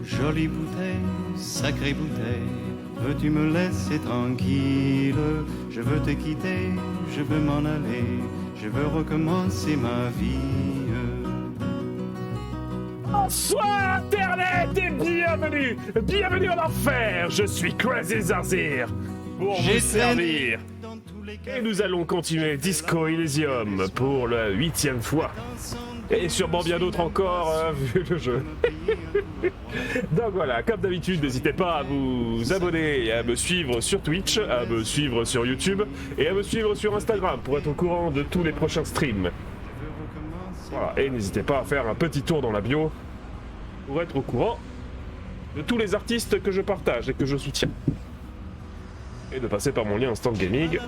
jolie bouteille, sacrée bouteille, veux-tu me laisser tranquille? Je veux te quitter, je veux m'en aller, je veux recommencer ma vie. Bonsoir Internet et bienvenue, bienvenue en enfer. Je suis Crazy Zarzir pour vous servir. Et nous allons continuer Disco Elysium pour la 8e fois. Et sûrement bien d'autres encore, vu le jeu. Donc voilà, comme d'habitude, n'hésitez pas à vous abonner et à me suivre sur Twitch, à me suivre sur YouTube et à me suivre sur Instagram pour être au courant de tous les prochains streams. Voilà, et n'hésitez pas à faire un petit tour dans la bio pour être au courant de tous les artistes que je partage et que je soutiens. Et de passer par mon lien Instant Gaming,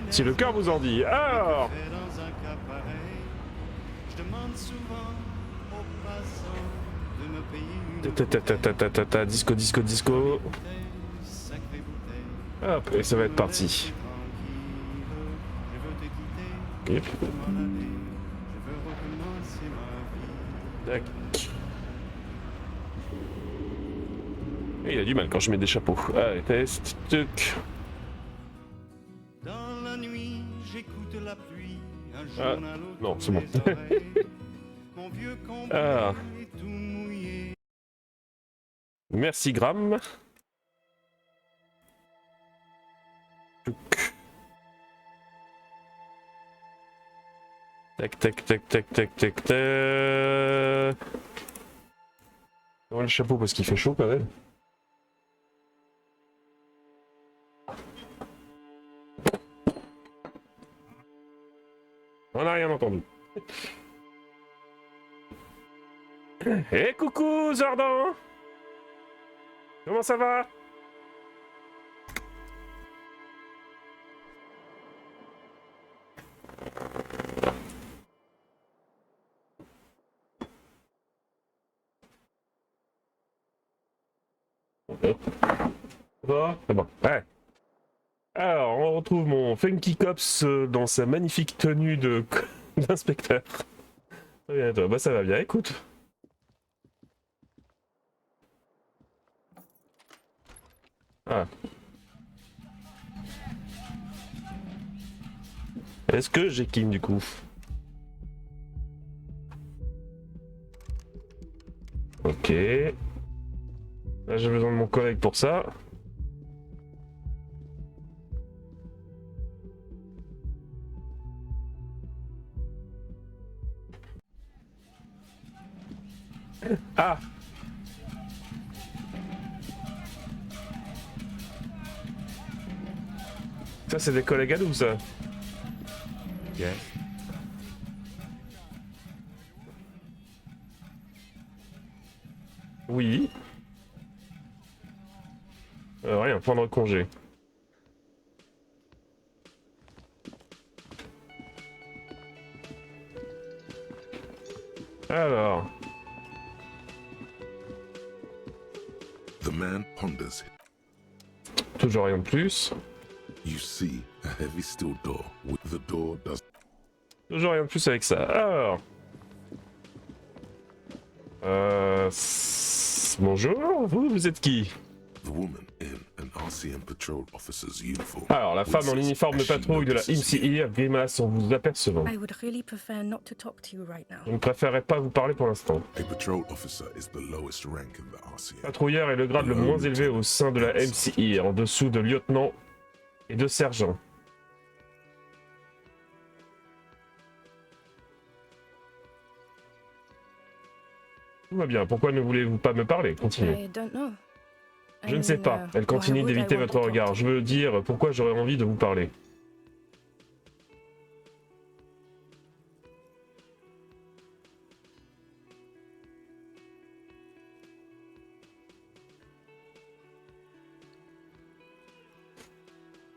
si le cœur vous en dit. Alors, disco, disco, disco. Hop, et ça va être parti. Ok. Tac. Et il a du mal quand je mets des chapeaux. Allez, test, tuc. Dans la nuit, j'écoute la pluie, un Ah, journal non, c'est bon. Mon vieux complet Ah. est tout mouillé. Merci Gram. Tuc. Tac, tac, tac, tac, tac, tac, tac. On va le chapeau parce qu'il fait chaud quand même. On n'a rien entendu. Eh coucou Zordan! Comment ça va? C'est bon. Ouais. Alors, on retrouve mon Funky Cops dans sa magnifique tenue de d'inspecteur. Très bien, toi. Bah ça va bien, écoute. Ah. Est-ce que j'ai Kim du coup? Ok. Là j'ai besoin de mon collègue pour ça. Ah! Ça c'est des collègues à nous ça. Yes. Oui. Rien, prendre congé. Alors. The man ponders. Toujours rien de plus. You see a heavy steel door. The door does. Toujours rien de plus avec ça. Alors. Bonjour, vous êtes qui? The woman in an RCM patrol officer's uniform. Alors, la femme en uniforme de patrouille de la MCI grimace en vous apercevant. I would really prefer not to talk to you right now. Je ne préférerais pas vous parler pour l'instant. A patrol officer is the lowest rank in the RCM. Patrouilleur est le grade le moins élevé au sein de la MCI, en dessous de lieutenant et de sergent. Tout va bien, pourquoi ne voulez-vous pas me parler? Continuez. I don't know. Je ne sais pas, elle continue d'éviter votre regard. Je veux dire, pourquoi j'aurais envie de vous parler?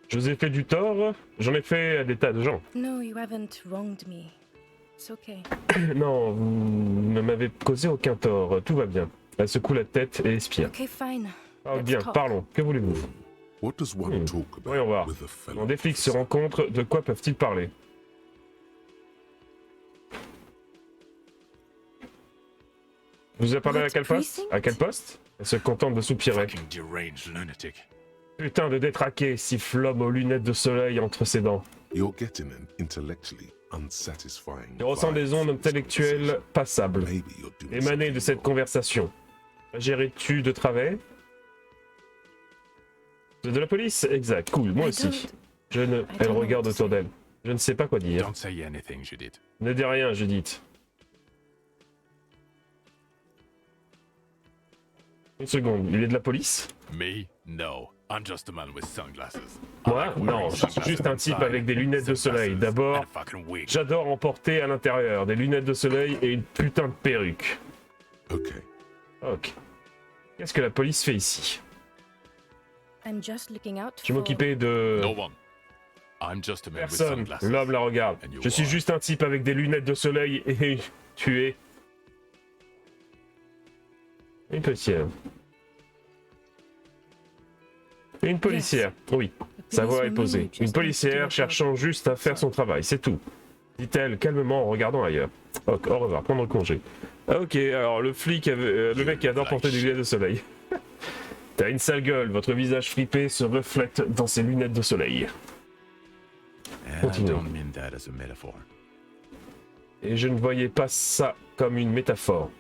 Je vous ai fait du tort, j'en ai fait à des tas de gens. No, you haven't wronged me. It's okay. Non, vous ne m'avez causé aucun tort, tout va bien. Elle secoue la tête et expire. Okay, fine. Ah, Let's bien, talk. parlons, que voulez-vous? What does one talk about Voyons voir. with a fellow Quand des flics se officer? rencontrent, de quoi peuvent-ils parler? Vous avez parlé à What quel poste? precinct? À quel poste? Elle se contente de soupirer. Fucking deranged lunatic. Putain de détraqué, siffle l'homme aux lunettes de soleil entre ses dents. You're getting an intellectually unsatisfying. Je ressens des ondes intellectuelles passables, émanées de cette conversation. Gères-tu de travers? De la police? Exact, cool, moi I aussi. don't- Je ne... I Elle don't regarde know what to autour d'elle. Je ne sais pas quoi dire. Don't say anything, Judith. Ne dis rien, Judith. Une seconde, il est de la police? Me? No. I'm just a man with sunglasses. Moi? Non, je suis juste un type avec des lunettes de soleil. D'abord, j'adore emporter à l'intérieur des lunettes de soleil et une putain de perruque. Okay. Ok. Qu'est-ce que la police fait ici? I'm just looking out Je for... m'occupais de... No one. I'm just a man with Personne. sunglasses. L'homme la regarde. And you Je suis are. juste un type avec des lunettes de soleil et tu es... Une policière. Une policière, oui. The Sa voix police est posée. really just Une wants to do policière a cherchant job. juste à faire son travail, c'est tout. Dit-elle calmement en regardant ailleurs. Ok, au revoir, prendre congé. Ok, alors le flic, le mec qui adore porter des lunettes de soleil. T'as une sale gueule, votre visage fripé se reflète dans ses lunettes de soleil. And I Continue. don't mean that as a metaphor. Et je ne voyais pas ça comme une métaphore.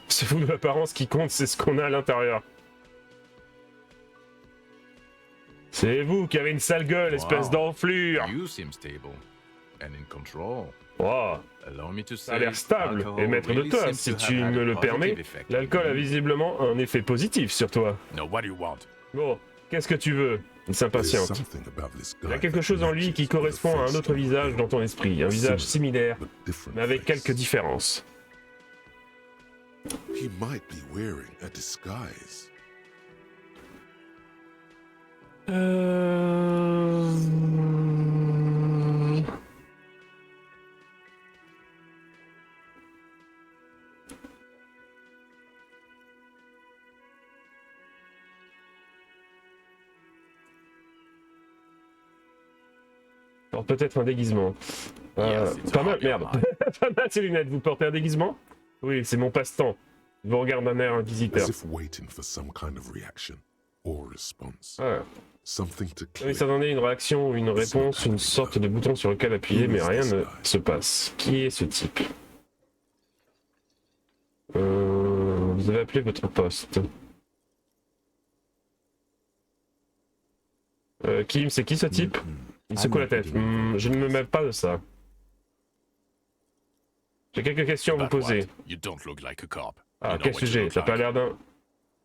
C'est vous l'apparence qui compte, c'est ce qu'on a à l'intérieur. C'est vous qui avez une sale gueule, espèce Wow. d'enflure. You seem stable and in control. Oh, Allow me to ça a say, l'air stable alcohol et maître de really toi. seems Si to tu have had me a le positive permets, effect on l'alcool a you. visiblement un effet positif sur toi. Now what do you want? Bon, qu'est-ce que tu veux? Il There's s'impatiente. something about this Il y a guy quelque that chose en lui matches qui with the correspond à un face autre in my visage head. dans ton esprit. Un visage similaire, But different mais avec face. quelques différences. He might be wearing a disguise. Alors peut-être un déguisement. Yes, it's Pas mal, hard, you're merde. mine. Pas mal ces lunettes, vous portez un déguisement? Oui, c'est mon passe-temps. Il vous regarde d'un air inquisiteur. As if waiting for some kind of reaction or response. Ah. Something to Oui, click. ça donnait une réaction, une réponse, une sorte de bouton sur lequel appuyer, mais rien ne se passe. Qui est ce type? Vous avez appelé votre poste. Kim, c'est qui ce type? Il secoue la tête. Je ne me mêle pas de ça. J'ai quelques questions à vous But poser. what? You don't look like a cop. Ah, You know quel what you sujet? look T'as pas like. l'air d'un...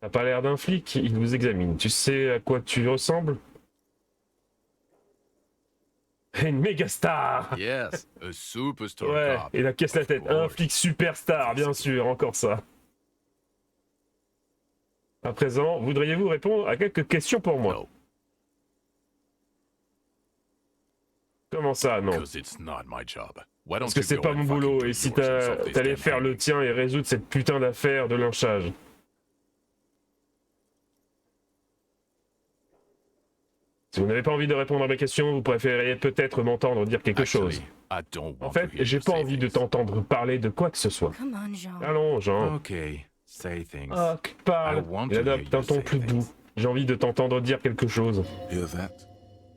T'as pas l'air d'un flic, il vous examine. Tu sais à quoi tu ressembles? Une méga star! Yes, a superstar Ouais, cop. et la caisse la Of tête. Un course. flic superstar, bien sûr, encore ça. À présent, voudriez-vous répondre à quelques questions pour moi? No, Comment ça, non? because it's not my job. Why don't Parce que you c'est go pas and mon fucking boulot, do et si yours and solve this t'allais damn faire le hanging? tien et résoudre cette putain d'affaire de lynchage. Si vous n'avez pas envie de répondre à mes questions, vous préféreriez peut-être m'entendre dire quelque chose. Actually, I don't En want fait, to hear j'ai you pas say envie de things. t'entendre parler de quoi que ce soit. Come on, Jean. Allons, Jean. Okay, say things. Huck parle. I want Il to adopte hear you un ton say plus things. doux. J'ai envie de t'entendre dire quelque chose. Hear that?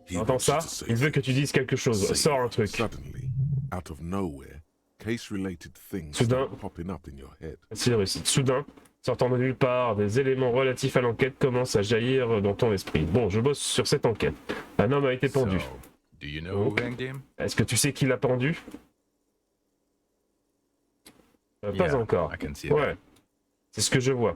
He Entends wants you ça? to say Il veut que tu dises quelque chose. Say Sors un truc. Suddenly, out of nowhere, case-related things Soudain. start popping up in your head. S'il réussit. Soudain, sortant de nulle part, des éléments relatifs à l'enquête commencent à jaillir dans ton esprit. Bon, je bosse sur cette enquête. Un homme a été pendu. So, do you know who hanged him? Est-ce que tu sais qui l'a pendu? Pas Yeah, encore. I can see Ouais, c'est ce que je vois.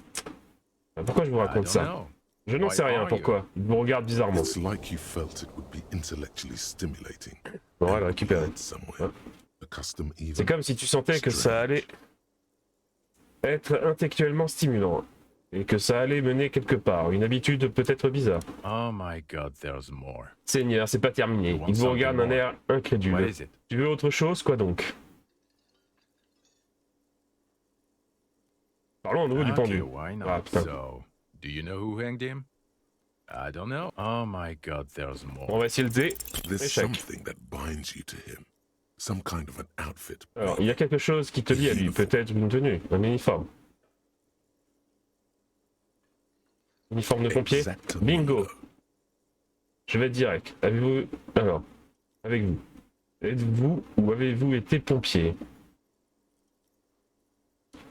Pourquoi je vous that. I raconte don't ça? know. Je n'en Why sais rien, are you? pourquoi? Il vous regarde bizarrement. It's like you felt it would be intellectually stimulating. Bon, elle and récupère. led somewhere. A custom even. C'est comme si tu sentais que ça allait être intellectuellement stimulant. Et que ça allait mener quelque part. Une habitude peut-être bizarre. Oh my god, there's more. Seigneur, c'est pas terminé. You want Il vous regarde d'un something air What incrédule. is it? Tu veux autre chose? Quoi donc? Parlons à nouveau du Okay, pendu. why not? Ah, putain. So, do you know who hanged him? I don't know. Oh my god, there's more. On va essayer le dé. There's Échec. something that binds you to him. Some kind of an outfit. Alors, il y a quelque chose qui te lie à lui. Peut-être une tenue, un uniforme. Uniforme de pompier. Exactement. Bingo. Je vais être direct. Avez-vous... Alors, avec vous. Êtes-vous ou avez-vous été pompier?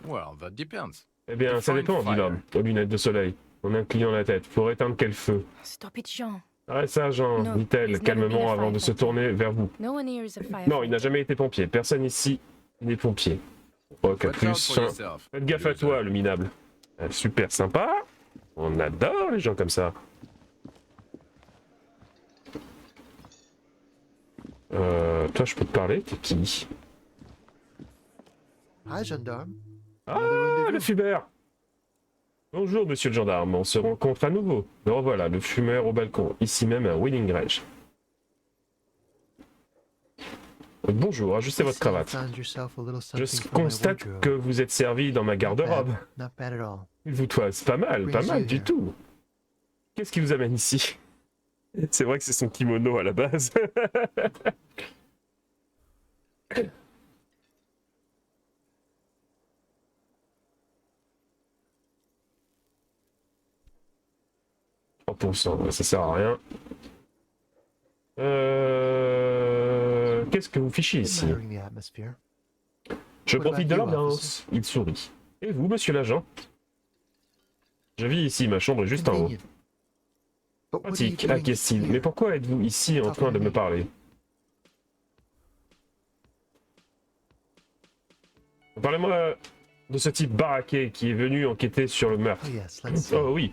Well, that depends. Eh bien, ça Define dépend, dit fire. l'homme, aux lunettes de soleil. On a un client à la tête. Pour éteindre quel feu? Stop it, Jean. Arrête ça, Jean, No, dit-elle he's never been calmement a avant de se firefighter. tourner vers vous. No one here is a firefighter. Non, il n'a jamais été pompier. Personne ici n'est pompier. Ok, Watch out plus. for yourself. Faites gaffe à toi, le minable. Super sympa. On adore les gens comme ça. Toi, je peux te parler? T'es qui? Hi, gendarme. Ah, le fumeur! Bonjour, monsieur le gendarme. On se rencontre à nouveau. Le revoilà, le fumeur au balcon. Ici même à Wheeling Range. Bonjour, ajustez votre cravate. Je constate que vous êtes servi dans ma garde-robe. Not bad at all. Vous, toi, c'est pas mal du tout. Qu'est-ce qui vous amène ici? C'est vrai que c'est son kimono à la base. %, ça sert à rien. Qu'est-ce que vous fichez ici? Admiring the atmosphere. Je What profite de about you, l'ambiance. Il sourit. Et vous, monsieur l'agent? Je vis ici, ma chambre est juste en haut. Convenient. But what are you Pratique, doing acquiesce-t-il. here? Mais pourquoi êtes-vous ici en train de me parler? Parlez-moi de ce type baraqué qui est venu enquêter sur le meurtre. Oh yes, let's see. Oh oui,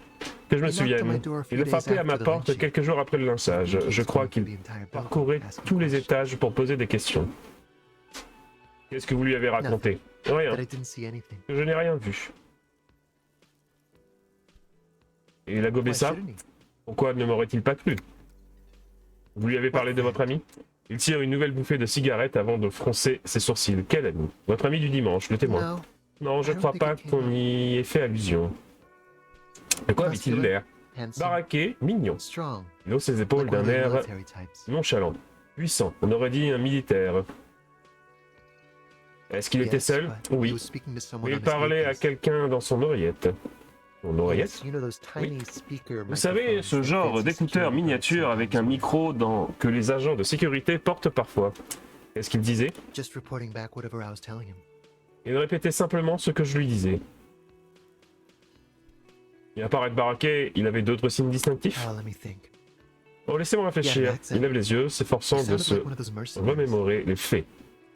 que je me He knocked on my souvienne. door a few Il a days frappé à after ma the porte lynching. quelques jours après le lynchage. Je crois qu'il The entire building, parcourait asking tous les questions. étages pour poser des questions. Qu'est-ce que vous lui avez raconté? Rien, That I didn't see anything. que je n'ai rien vu. Et il a gobé Why ça? shouldn't he? Pourquoi ne m'aurait-il pas cru? Vous lui avez parlé de votre ami? Il tire une nouvelle bouffée de cigarette avant de froncer ses sourcils. Quel ami? Votre ami du dimanche, le témoin. No, Non, je I don't crois think pas it came qu'on up. y ait fait allusion. De quoi avait-il Muscular, l'air? handsome, Baraqué, mignon. strong. Il hausse ses épaules Like one d'un of those air military types. nonchalant. Puissant, on aurait dit un militaire. Est-ce qu'il était Yes, seul? but he Oui. was speaking to someone Mais on il his parlait à earpiece. quelqu'un dans son oreillette. Son oreillette? Yes, you know those tiny speaker Vous savez, microphones ce that genre fancy d'écouteur security miniature guards avec un sometimes micro que les agents de sécurité portent parfois. Qu'est-ce qu'il disait? wear. Just reporting back whatever I was telling him. Il répétait simplement ce que je lui disais. Et à part être baraqué, il avait d'autres signes distinctifs? Oh, let me think. Oh, laissez-moi réfléchir. Yeah, that's it. Il lève les yeux, He s'efforçant de sounded se like one of those mercenaries. remémorer les faits.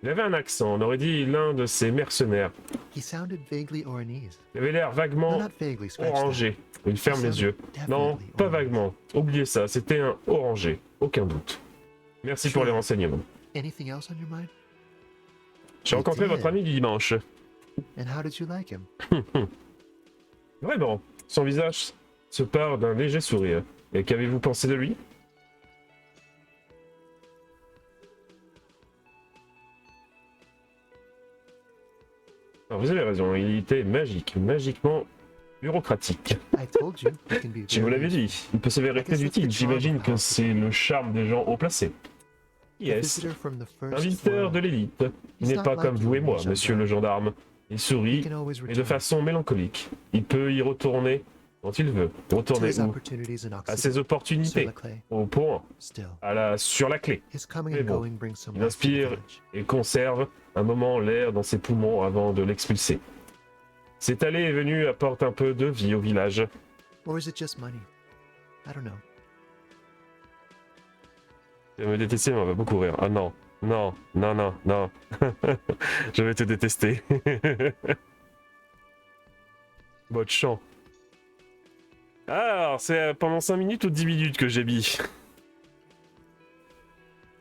Il avait un accent, on aurait dit l'un de ces mercenaires. He sounded vaguely Oranese. Il avait l'air No, vaguement not vaguely, scratch that. orangé. Il ferme les yeux. Non, pas vaguement. Oubliez ça, c'était un orangé. Aucun doute. Merci pour les renseignements. Anything else on your mind? J'ai rencontré votre ami du dimanche. And how did you like him? Vraiment, son visage se part d'un léger sourire. Et qu'avez-vous pensé de lui? Alors, vous avez raison, il était magique, magiquement bureaucratique. I told you, he can be Je vous very l'avais dit, il peut s'avérer très utile. J'imagine que c'est le charme des gens haut placés. A Yes, visitor from the un first visiteur de floor. l'élite. Il n'est pas comme vous et moi, monsieur le gendarme. Il He sourit, can always mais de return façon mélancolique. Il peut y retourner quand il veut. to Retourner his où? opportunities in À Oxford. ses Sur opportunités. la clé. Au point, Still, sur la clé. his coming Mais and bon, going brings some il life to the inspire village. et conserve un moment l'air dans ses poumons avant de l'expulser. Cette allée et venue apporte un peu de vie au village. Or is it just money? I don't know. Tu vas me détester, mais on va beaucoup rire. Ah non, non, non, non, non. Je vais te détester. Mode chant. Alors, c'est pendant 5 minutes ou 10 minutes que j'ai mis.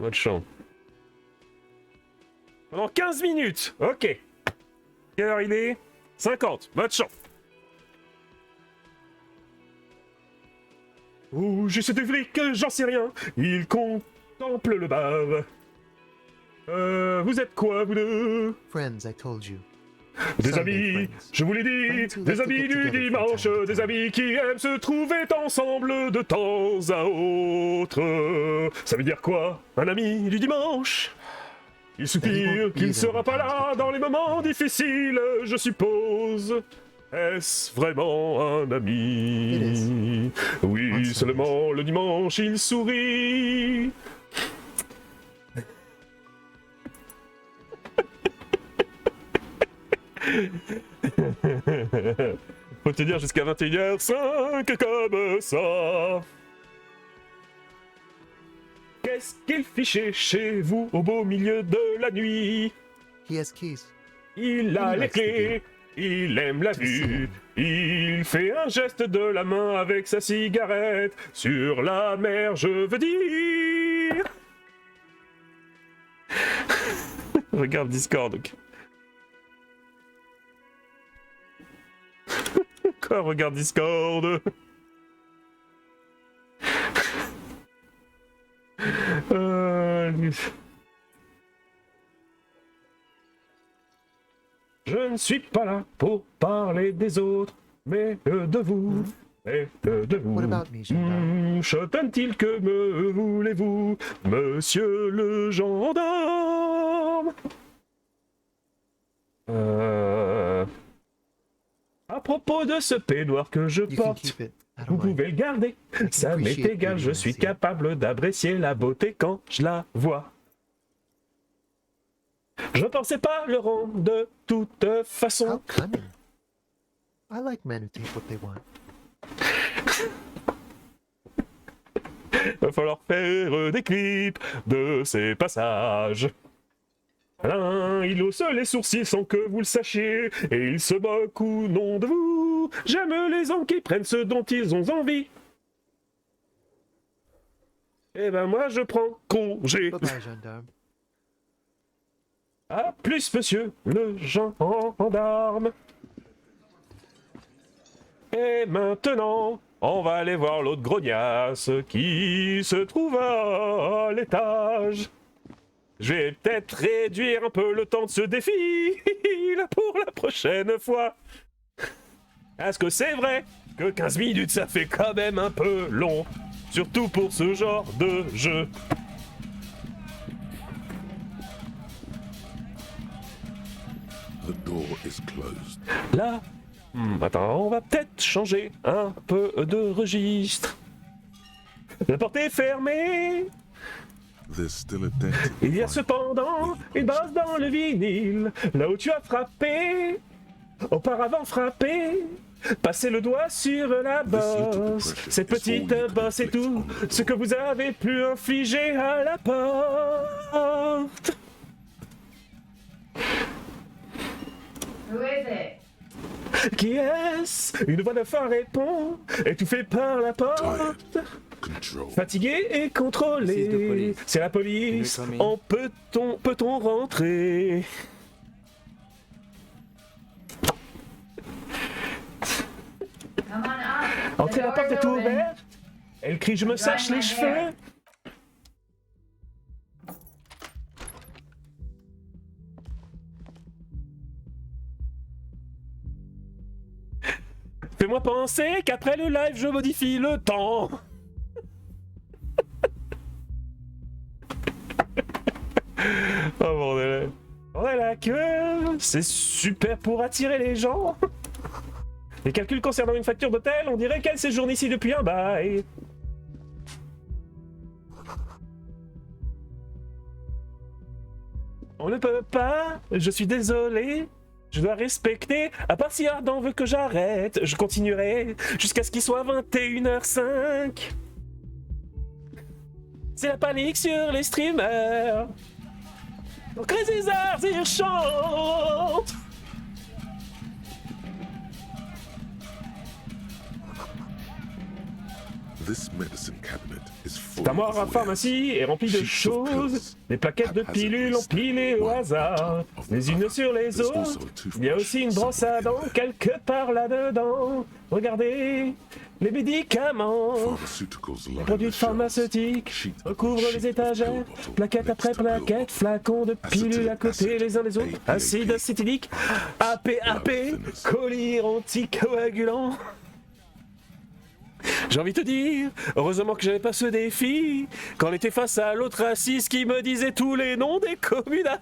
Mode chant. Pendant 15 minutes. Ok. Quelle heure il est? 50. Mode chant. Ouh, j'ai cet flic, j'en sais rien. Il contemple le bave. Vous êtes quoi, vous deux? Friends, I told you. Des Sunday amis, friends. je vous l'ai dit, Friends who des like to amis get du together from dimanche, time to des time. amis qui aiment se trouver ensemble de temps à autre. Ça veut dire quoi, un ami du dimanche? Il soupire qu'il ne sera pas là dans les moments difficiles, je suppose. Est-ce vraiment un ami? Oui, Once seulement le dimanche il sourit. Faut tenir jusqu'à 21h05 comme ça. Qu'est-ce qu'il fichait chez vous au beau milieu de la nuit? He has keys. Il a Il les reste clés, il aime la vue, il fait un geste de la main avec sa cigarette. Sur la mer, je veux dire. Regarde Discord. Ok. Quoi, regarde Discord. Je ne suis pas là pour parler des autres, mais de vous. Mais de vous. What about me, gendarme? Chantonne-t-il que me voulez-vous, monsieur le gendarme? À propos de ce peignoir que je You can porte, keep it. I vous don't mind. pouvez le garder. Ça m'est appreciate égal, je beauty suis when I see it. capable d'apprécier la beauté quand je la vois. Je ne pensais pas le rendre de toute How façon. cunning. I like men who take what they want. Va falloir faire des clips de ces passages. L'un, il hausse les sourcils sans que vous le sachiez, et il se moque ou non de vous. J'aime les hommes qui prennent ce dont ils ont envie. Eh ben moi je prends congé. Bye bye, gendarme. À plus, monsieur le gendarme. Et maintenant, on va aller voir l'autre grognasse qui se trouve à l'étage. Je vais peut-être réduire un peu le temps de ce défi pour la prochaine fois. Est-ce que c'est vrai que 15 minutes ça fait quand même un peu long, surtout pour ce genre de jeu? The door is closed. Là, attends, on va peut-être changer un peu de registre. La porte est fermée. There's still a dent in Il y a the cependant une bosse dans le vinyle, là où tu as frappé. Auparavant frappé. Passez le doigt sur la bosse. Cette petite bosse est tout ce que vous avez pu infliger à la porte. Who is it? Qui est-ce? Une voix de femme répond, étouffée par la porte. tired. Control. Fatigué et This is the contrôlé, police. c'est la police. Can we come in? En peut-on rentrer? Come on up. Entrez, la porte est door's open. ouverte. Elle crie, je me sèche les cheveux. Fais-moi penser qu'après le live, je modifie le temps. Oh bordel. Voilà que c'est super pour attirer les gens. Les calculs concernant une facture d'hôtel, on dirait qu'elle séjourne ici depuis un bail. On ne peut pas, je suis désolé. Je dois respecter, à part si Ardent veut que j'arrête, je continuerai jusqu'à ce qu'il soit 21h05. C'est la panique sur les streamers. Donc les arts, ils chantent. This medicine cabinet is full Ta moire à of pharmacie est remplie de Sheets of choses. pills, Des plaquettes de pilules empilées au hasard, les unes sur les autres. Il y a aussi une brosse à dents quelque part là-dedans. Regardez, Les médicaments, Pharmaceuticals les line produits the shelves. pharmaceutiques Sheet upon recouvrent sheet les of pill étagères, bottles plaquettes après next to pill plaquettes, bottle. flacons de pilules à côté les uns des autres, APAP, acide acétylique, APAP, collyre anticoagulant. J'ai envie de te dire, heureusement que j'avais pas ce défi quand on était face à l'autre raciste qui me disait tous les noms des communards.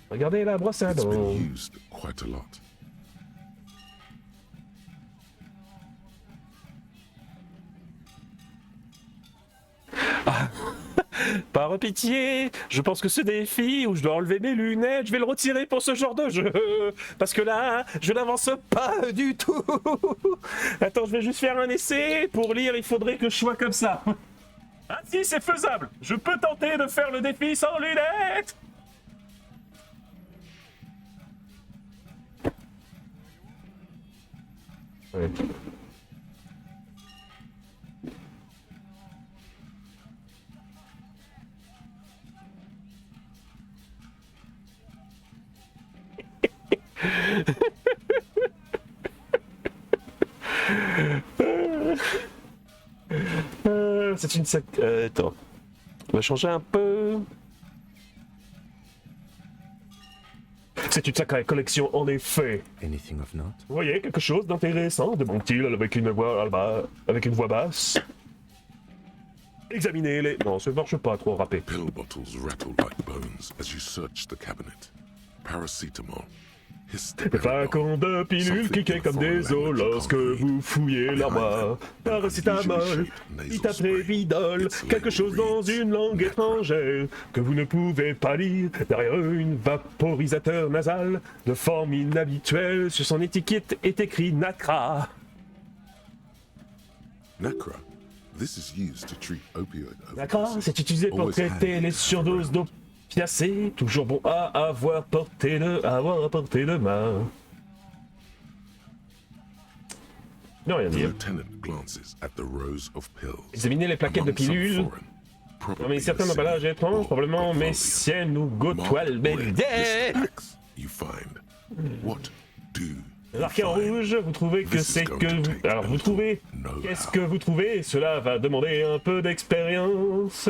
Regardez la brosse à It's dents. been used quite a lot. Par pitié, je pense que ce défi où je dois enlever mes lunettes, je vais le retirer pour ce genre de jeu. Parce que là, je n'avance pas du tout. Attends, je vais juste faire un essai. Pour lire, il faudrait que je sois comme ça. Ah si, c'est faisable. Je peux tenter de faire le défi sans lunettes. Ouais. C'est une sac... attends. On va changer un peu. C'est une sacrée collection en effet. Anything of note? Vous voyez quelque chose d'intéressant, demande-t-il avec une voix basse. Examinez les... Non, ça ne marche pas trop râpé. Pill bottles rattle like bones as you search the cabinet. Paracetamol. Les flacons de pilules cliquaient comme des os lorsque vous fouillez l'armoire. Paracétamol, itaprévidol, quelque chose dans une langue étrangère que vous ne pouvez pas lire. Derrière un vaporisateur nasal de forme inhabituelle, sur son étiquette est écrit Nacra. Nacra. This is used to treat opioid Nacra, overdoses. c'est utilisé pour traiter les surdoses d'opiacés, toujours bon à avoir à portée de main. Non, rien à The dire. lieutenant glances at the rows of pills. Examinez les plaquettes de Among some pilules. foreign, probably Parmi certains Acidic emballages étranges, or probablement Profolia. messiennes ou Marked gotoiles red bellies. list packs you find. What do you Marqué en find? rouge, vous trouvez que This is c'est going que to vous... take Alors vous a trouvez... know-how. Qu'est-ce que vous trouvez? Cela va demander un peu d'expérience.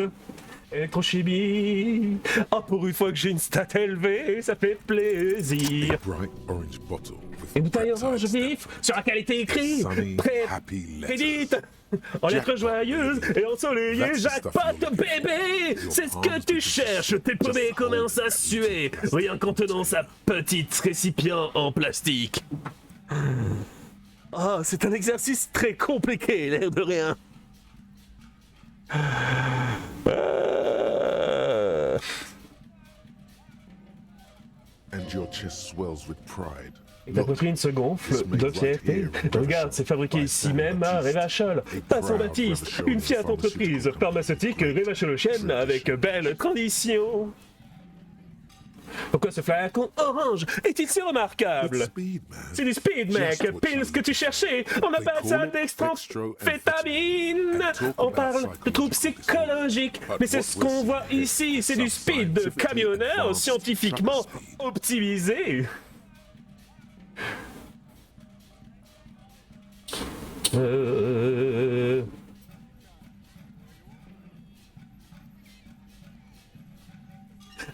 Électrochimie. Ah, pour une fois que j'ai une stat élevée, ça fait plaisir. A bright orange bottle with Une bouteille peptides orange that vif sur laquelle était écrit sunny, très happy letters. prédite en lettres joyeuses et ensoleillées. That's the Jackpot stuff you're looking bébé, for. c'est ce que tu cherches. Tes poumets Just commencent à hold that suer, beauty as rien qu'en tenant sa petite récipient en plastique. Ah, c'est un exercice très compliqué, l'air de rien. And your chest swells with pride. Et ta poitrine se gonfle de fierté. Regarde, c'est fabriqué ici même à Revachol. Pas Saint-Baptiste, une fière entreprise pharmaceutique Revachol-Chêne avec belle tradition. Pourquoi ce flacon orange est-il si remarquable? It's speed, man. C'est du speed, mec, Just what pile you ce que tu need. cherchais. On They appelle call ça it dextroamphétamine. And talk On about parle de troubles psychological psychologiques. But Mais c'est what ce we're qu'on voit seeing ici, here c'est is du some speed de scientifically camionneur advanced scientifiquement trucker speed. optimisé.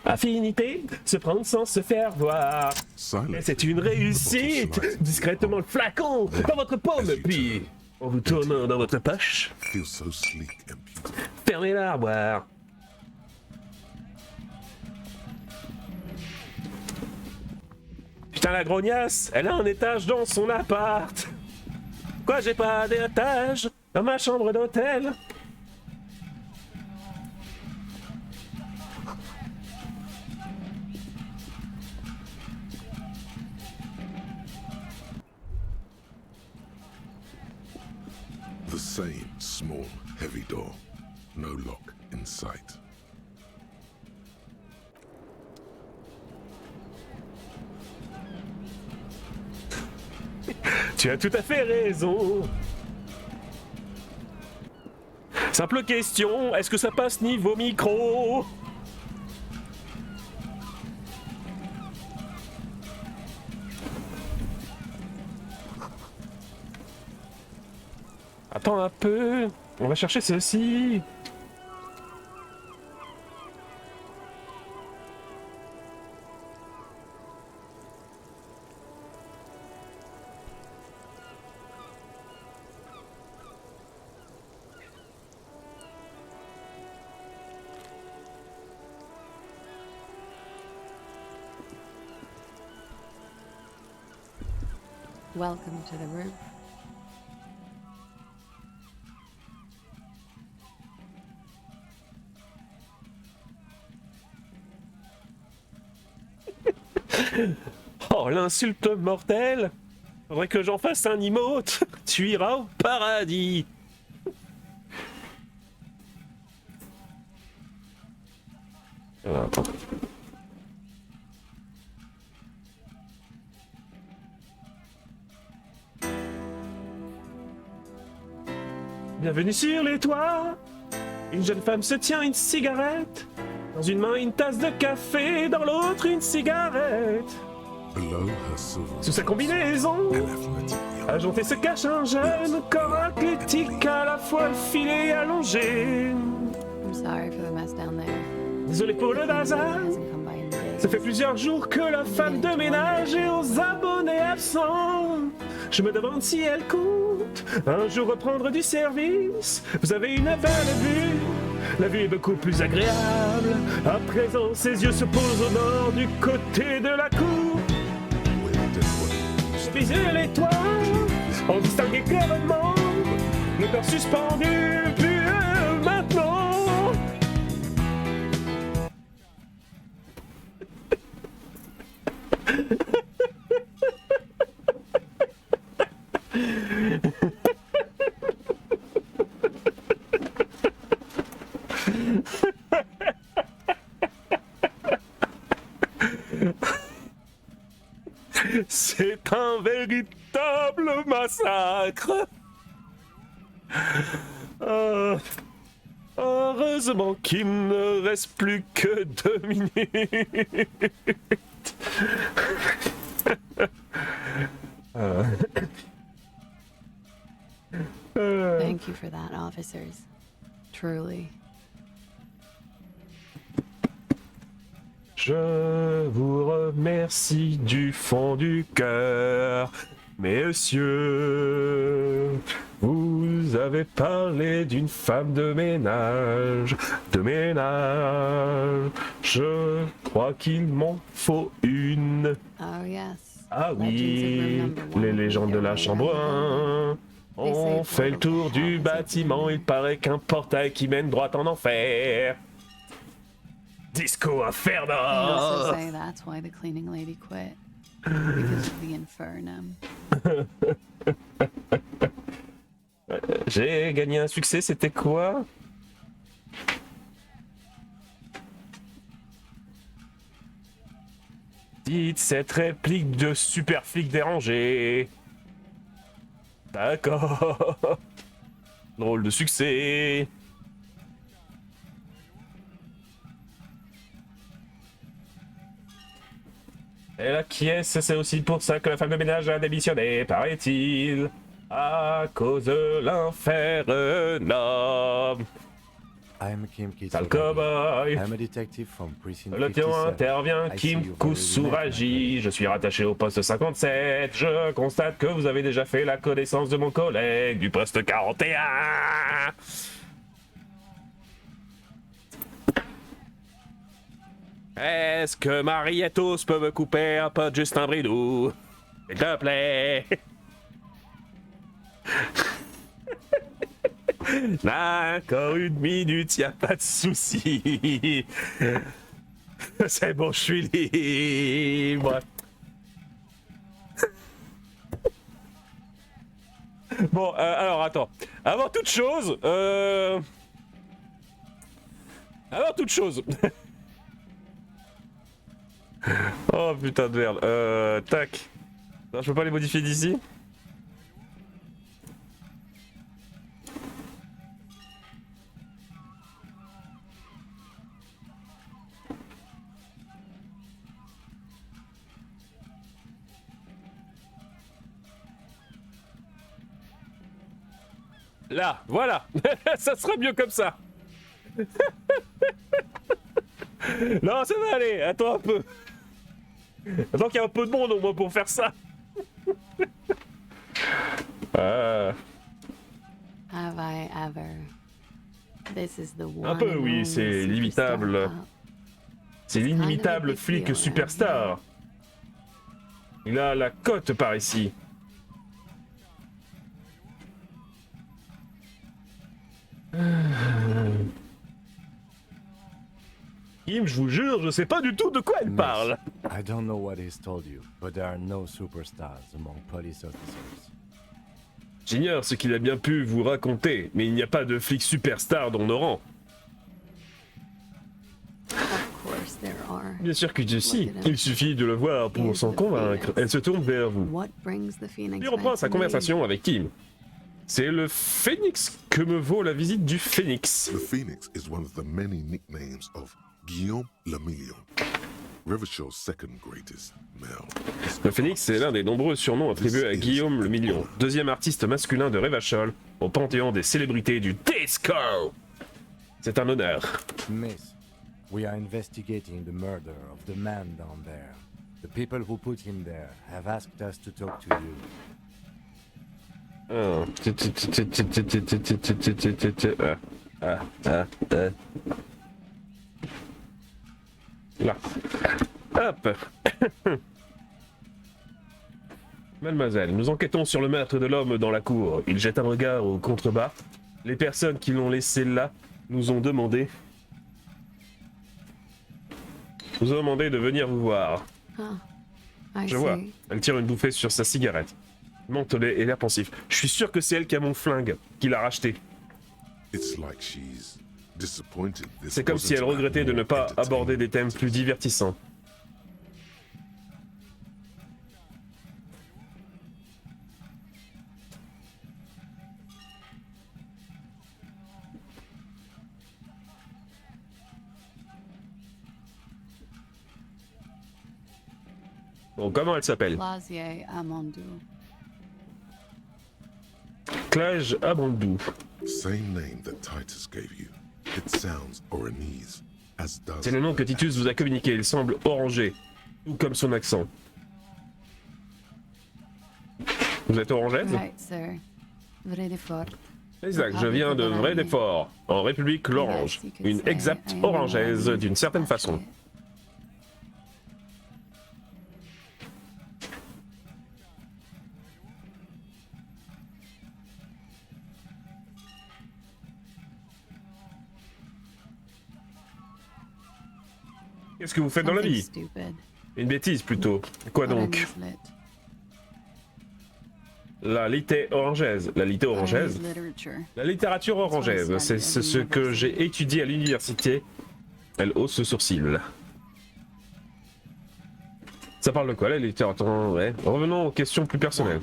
Affinité, se prendre sans se faire voir. Mais c'est une réussite. Discrètement le flacon dans votre paume, puis en vous tournant dans votre poche, Feels so sleek and beautiful. fermez l'armoire. Putain, la grognasse, elle a un étage dans son appart. Quoi, j'ai pas d'étage dans ma chambre d'hôtel? The same small, heavy door. No lock in sight. Tu as tout à fait raison. Simple question, est-ce que ça passe niveau micro? Attends un peu, on va chercher ceci. Welcome to the roof. Oh, l'insulte mortelle! Faudrait que j'en fasse un emote! Tu iras au paradis! Attends. Bienvenue sur les toits! Une jeune femme se tient une cigarette. Dans une main, une tasse de café, dans l'autre, une cigarette. Below her silver Sous sa combinaison, ajoutée se cache un jeune corps athlétique, à la fois filé et allongé. I'm sorry for the mess down there. Désolé pour le bazar. Hasn't come by in days. Ça fait plusieurs jours que la femme de ménage est aux abonnés absents. Je me demande si elle compte un jour reprendre du service. Vous avez une belle vue, la vue est beaucoup plus agréable. À présent, ses yeux se posent au nord, du côté de la cour. Je visais les toits, on distinguait clairement le corps suspendu, puis maintenant. C'est un véritable massacre. Heureusement qu'il ne reste plus que 2 minutes. Thank you for that, officers. Truly. Je vous remercie du fond du cœur, messieurs. Vous avez parlé d'une femme de ménage, Je crois qu'il m'en faut une. Oh yes. Ah Legends of oui, Room Number les One. légendes de la chambre 1. On fait le tour du bâtiment, il paraît qu'un portail qui mène droit en enfer. Disco They Inferno! also say that's why the cleaning lady quit. Because of the infernum. J'ai gagné un succès, c'était quoi? Dites cette réplique de super flic dérangé. D'accord. Drôle de succès. Et la quiesce, c'est aussi pour ça que la femme de ménage a démissionné, paraît-il. À cause de l'infernum. I'm Kim Kitsugabe. Sale cowboy. I'm a detective from Precinct Le pion 57. intervient, I Kim see you Kusuragi. Je suis rattaché au poste 57. Je constate que vous avez déjà fait la connaissance de mon collègue du poste 41. Est-ce que Marietos peut me couper un peu de Justin Bridou? S'il te plaît. D'accord, 1 minute, y a pas de souci. C'est bon, je suis libre. Bon, alors attends. Avant toute chose, oh putain de merde. Tac. Non, je peux pas les modifier d'ici? Là, voilà. Ça sera mieux comme ça. Non, ça va aller. Attends un peu. Attends qu'il y ait un peu de monde au moins pour faire ça. Ah. Have I ever? This is the Un peu, oui, c'est l'imitable. C'est l'inimitable flic superstar. Il a la cote par ici. Kim, je vous jure, je sais pas du tout de quoi elle parle. I don't know what he's told you, but there are no superstars among police officers. J'ignore ce qu'il a bien pu vous raconter, mais il n'y a pas de flic superstar dans nos rangs. Of course there are. Bien sûr que je sais. Il suffit de le voir pour s'en convaincre. Elle se tourne vers vous. What brings the Phoenix Il reprend back sa to me? conversation avec Kim. C'est le Phénix que me vaut la visite du Phénix. The Phoenix is one of the many nicknames of Guillaume le Million, Revachol's second greatest male. Le Phénix est l'un des nombreux surnoms attribués à Guillaume le Million, deuxième artiste masculin de Revachol, au panthéon des célébrités du disco. C'est un honneur. Miss, we are investigating the murder of the man down there. The people who put him there have asked us to talk to you. Là. Hop. Mademoiselle, nous enquêtons sur le meurtre de l'homme dans la cour. Il jette un regard au contrebas. Les personnes qui l'ont laissé là nous ont demandé de venir vous voir. I Je vois. see. Elle tire une bouffée sur sa cigarette. Mentelet et l'air pensif. Je suis sûr que c'est elle qui a mon flingue, qui l'a racheté. It's like she's disappointed this C'est comme si elle wasn't regrettait de ne pas more aborder des thèmes plus divertissants. Bon, comment elle s'appelle? Lazier Amandou. Clage Abandou. Same name that Titus gave you. It sounds Oranese, as does. C'est le nom que Titus vous a communiqué. Il semble orangé, tout comme son accent. Vous êtes orangeaise? Right, sir. Vrai de fort. Exact, je viens de Vrai des Forts, en République l'Orange. Une exacte orangeaise d'une certaine façon. Qu'est-ce que vous faites dans la vie? Stupid. Une bêtise plutôt. Quoi donc? La litté orangeaise. La litté orangeaise? La littérature orangeaise, c'est ce que j'ai étudié à l'université. Elle hausse ce sourcil. Ça parle de quoi la littérature? Ouais. Revenons aux questions plus personnelles.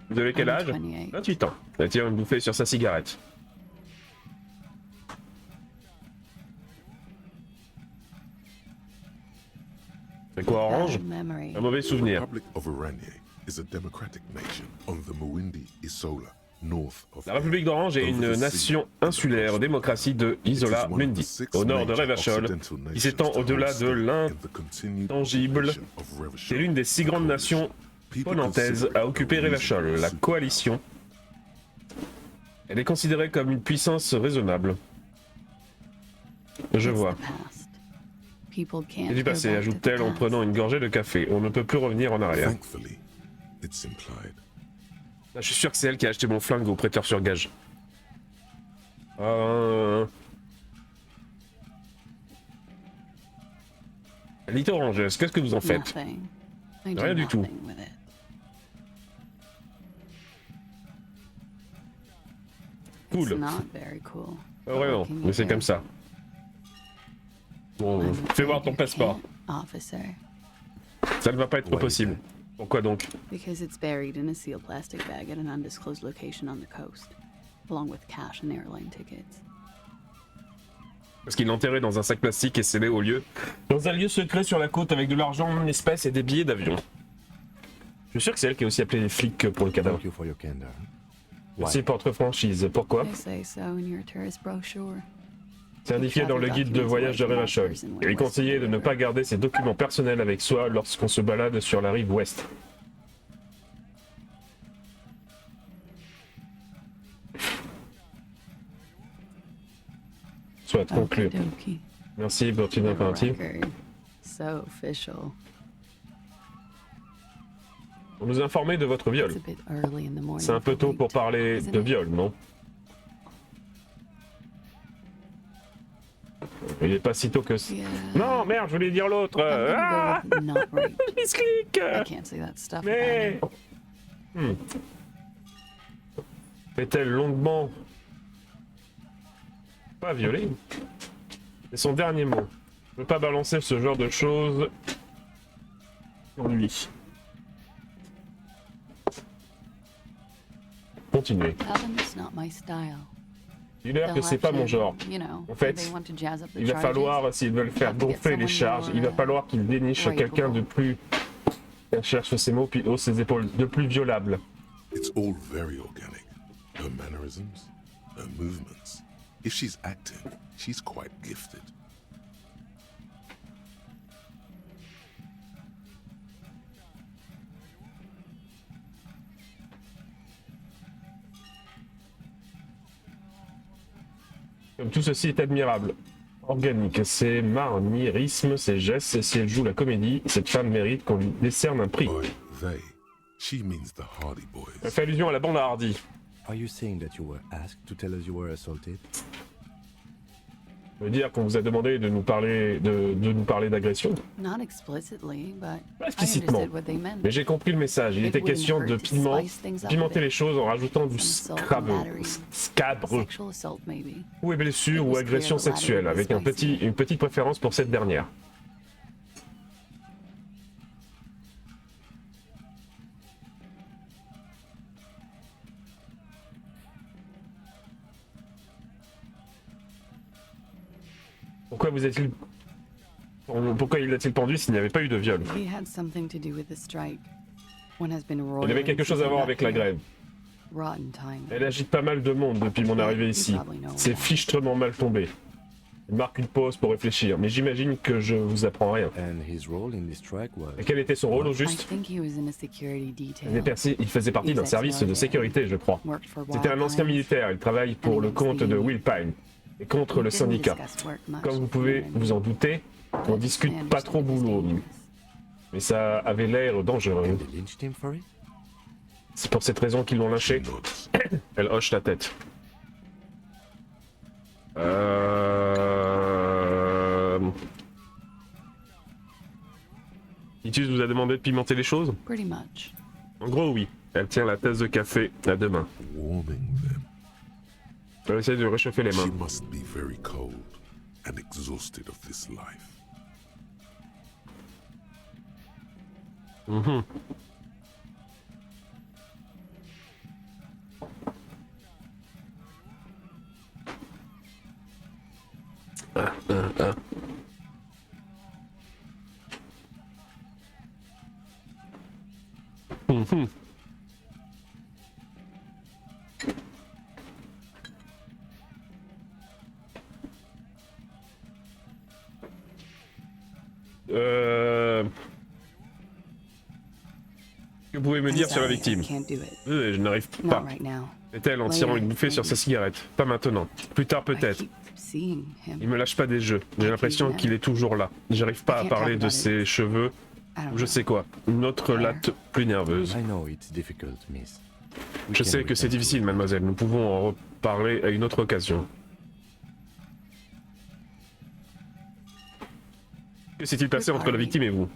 Vous avez quel âge? 28 ans. Elle tire une bouffée sur sa cigarette. C'est quoi orange? Un mauvais The souvenir. Republic of Oranje is a democratic nation on the Muindi Isola, north of. La République d'Orange est une nation insulaire démocratie de Isola Mundi, au nord de Revachol, qui s'étend au-delà de l'intangible. C'est l'une des 6 grandes nations ponantaises à occuper Revachol, la coalition. Elle est considérée comme une puissance raisonnable. Je vois. C'est du passé, ajoute-t-elle en prenant une gorgée de café. On ne peut plus revenir en arrière. Thankfully, it's implied. Je suis sûr que c'est elle qui a acheté mon flingue au prêteur sur gage. Litté orangeuse, qu'est-ce que vous en faites? Rien du tout. Cool. Vraiment, mais c'est comme ça. Bon, fais voir ton passeport. Ça ne va pas être possible. Pourquoi donc? Because it's buried in a sealed plastic bag at an undisclosed location on the coast, along with cash and airline tickets. Parce qu'il l'enterrait dans un sac plastique et scellé au lieu. Dans un lieu secret sur la côte avec de l'argent en espèces et des billets d'avion. Je suis sûr que c'est elle qui a aussi appelé les flics pour le cadavre. Thank you for your candor. Merci pour votre franchise. Pourquoi? They say so in your tourist brochure. C'est indiqué dans le guide de voyage de Revachol. Il est conseillé de ne pas garder ses documents personnels avec soi lorsqu'on se balade sur la rive ouest. Soit conclu. Okey-dokey. Merci pour ton impératif. Record. So official. Pour nous informer de votre viol. It's a bit early in the morning C'est un peu for tôt late, pour parler isn't de it? viol, non? Il est pas si tôt que... Yeah. Non, merde, je voulais dire l'autre. I'm Ah, gonna go with not rape. misclic. I can't say that stuff Mais... about him. Fait-elle longuement... Pas violée. C'est son dernier mot. Je veux pas balancer ce genre de choses sur lui. Continuez. Tell them it's not my style. Dis-leur que They'll c'est have pas to, mon genre. you know, En fait, if they want to jazz up the Il va charges. falloir, s'ils veulent faire have to get gonfler les someone charges, il va more, falloir qu'ils dénichent rapeable. quelqu'un de plus... Elle cherche ses mots, puis hausse ses épaules, de plus violable. It's all very organic. Her mannerisms, her movements. If she's acting, she's quite gifted. Comme tout ceci est admirable. Organique, ses marmirismes, ses gestes, et si elle joue la comédie, cette femme mérite qu'on lui décerne un prix. By they, she means the Hardy Boys. Elle fait allusion à la bande à Hardy. Are you saying that you were asked to tell us you were assaulted? Ça veut dire qu'on vous a demandé de nous parler nous parler d'agression. Not explicitly, but Pas I explicitement. understood what they meant. Mais j'ai compris le message. Il It était wouldn't question de hurt to slice things up a pimenter bit. les choses en rajoutant du Some assault and scabreux, battery. scabreux, Sexual assault, maybe. ou et blessure It ou was agression clear the sexuelle, latter avec was spicy. une petite préférence pour cette dernière. Pourquoi il l'a-t-il pendu s'il n'y avait pas eu de viol? He had something to do with the strike. One has been Il avait quelque chose à voir avec la grève. Rotten time. Elle agite pas mal de monde depuis mon arrivée ici. C'est fichtrement mal tombé. Il marque une pause pour réfléchir, mais j'imagine que je vous apprends rien. And his role in this strike was... Et quel était son rôle au I juste? think he was in a security detail. Il faisait partie d'un service de sécurité, je crois. Worked for C'était un ancien Wildlands. militaire, il travaille pour le compte de Will Pine et contre le We didn't syndicat. discuss work much, Comme vous pouvez but vous en douter, on discute I pas trop understood it was boulot, dangerous. mais ça avait l'air dangereux. And they lynched him for it? C'est pour cette raison qu'ils l'ont lynché. Nods. Elle hoche la tête. Titus vous a demandé de pimenter les choses? Pretty much. En gros, oui. Elle tient la tasse de café à deux mains. Warming them. Elle essaie de réchauffer les She mains. must be very cold and exhausted of this life. Mhm. Mhm. Que pouvez-vous me dire sur la Sorry, victime? I can't do it. Je n'arrive Not pas. right now. Fait-elle en tirant une bouffée sur sa cigarette? Pas maintenant. Plus tard I peut-être. keep seeing him. Il me lâche pas des jeux. J'ai l'impression qu'il est toujours là. J'arrive pas à parler de ses cheveux I don't ou je know. sais quoi. Une autre latte plus nerveuse. I know it's difficult, miss. We Je can sais que c'est return to difficile, it. mademoiselle. Nous pouvons en reparler à une autre occasion. Que s'est-il passé entre la victime et vous?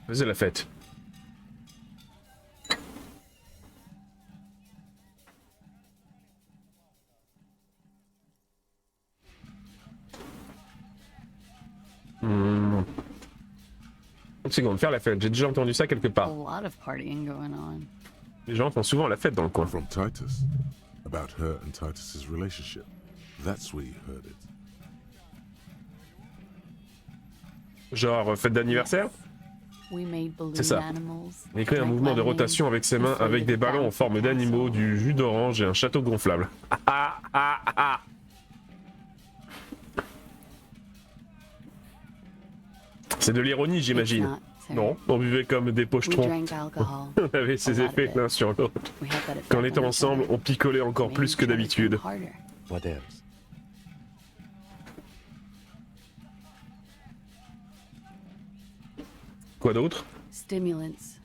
Faisez la fête. Une seconde, faire la fête. J'ai déjà entendu ça quelque A part. lot of partying going on. Les gens font souvent la fête dans le coin. From Titus. About her and Titus's relationship. That's where you heard it. Genre fête d'anniversaire? We made balloon C'est ça. animals. Il crée un drank mouvement de lemonade, rotation avec ses mains avec des ballons en forme d'animaux, du jus d'orange et un château gonflable. C'est de l'ironie, j'imagine. It's not, sir. Non, on vivait comme des We pochetrons. drank alcohol. On avait ses effets l'un sur l'autre. We had that effect Quand on on était each ensemble, other. on picolait encore Made plus que each other d'habitude. think harder. What else? Quoi d'autre? Stimulants.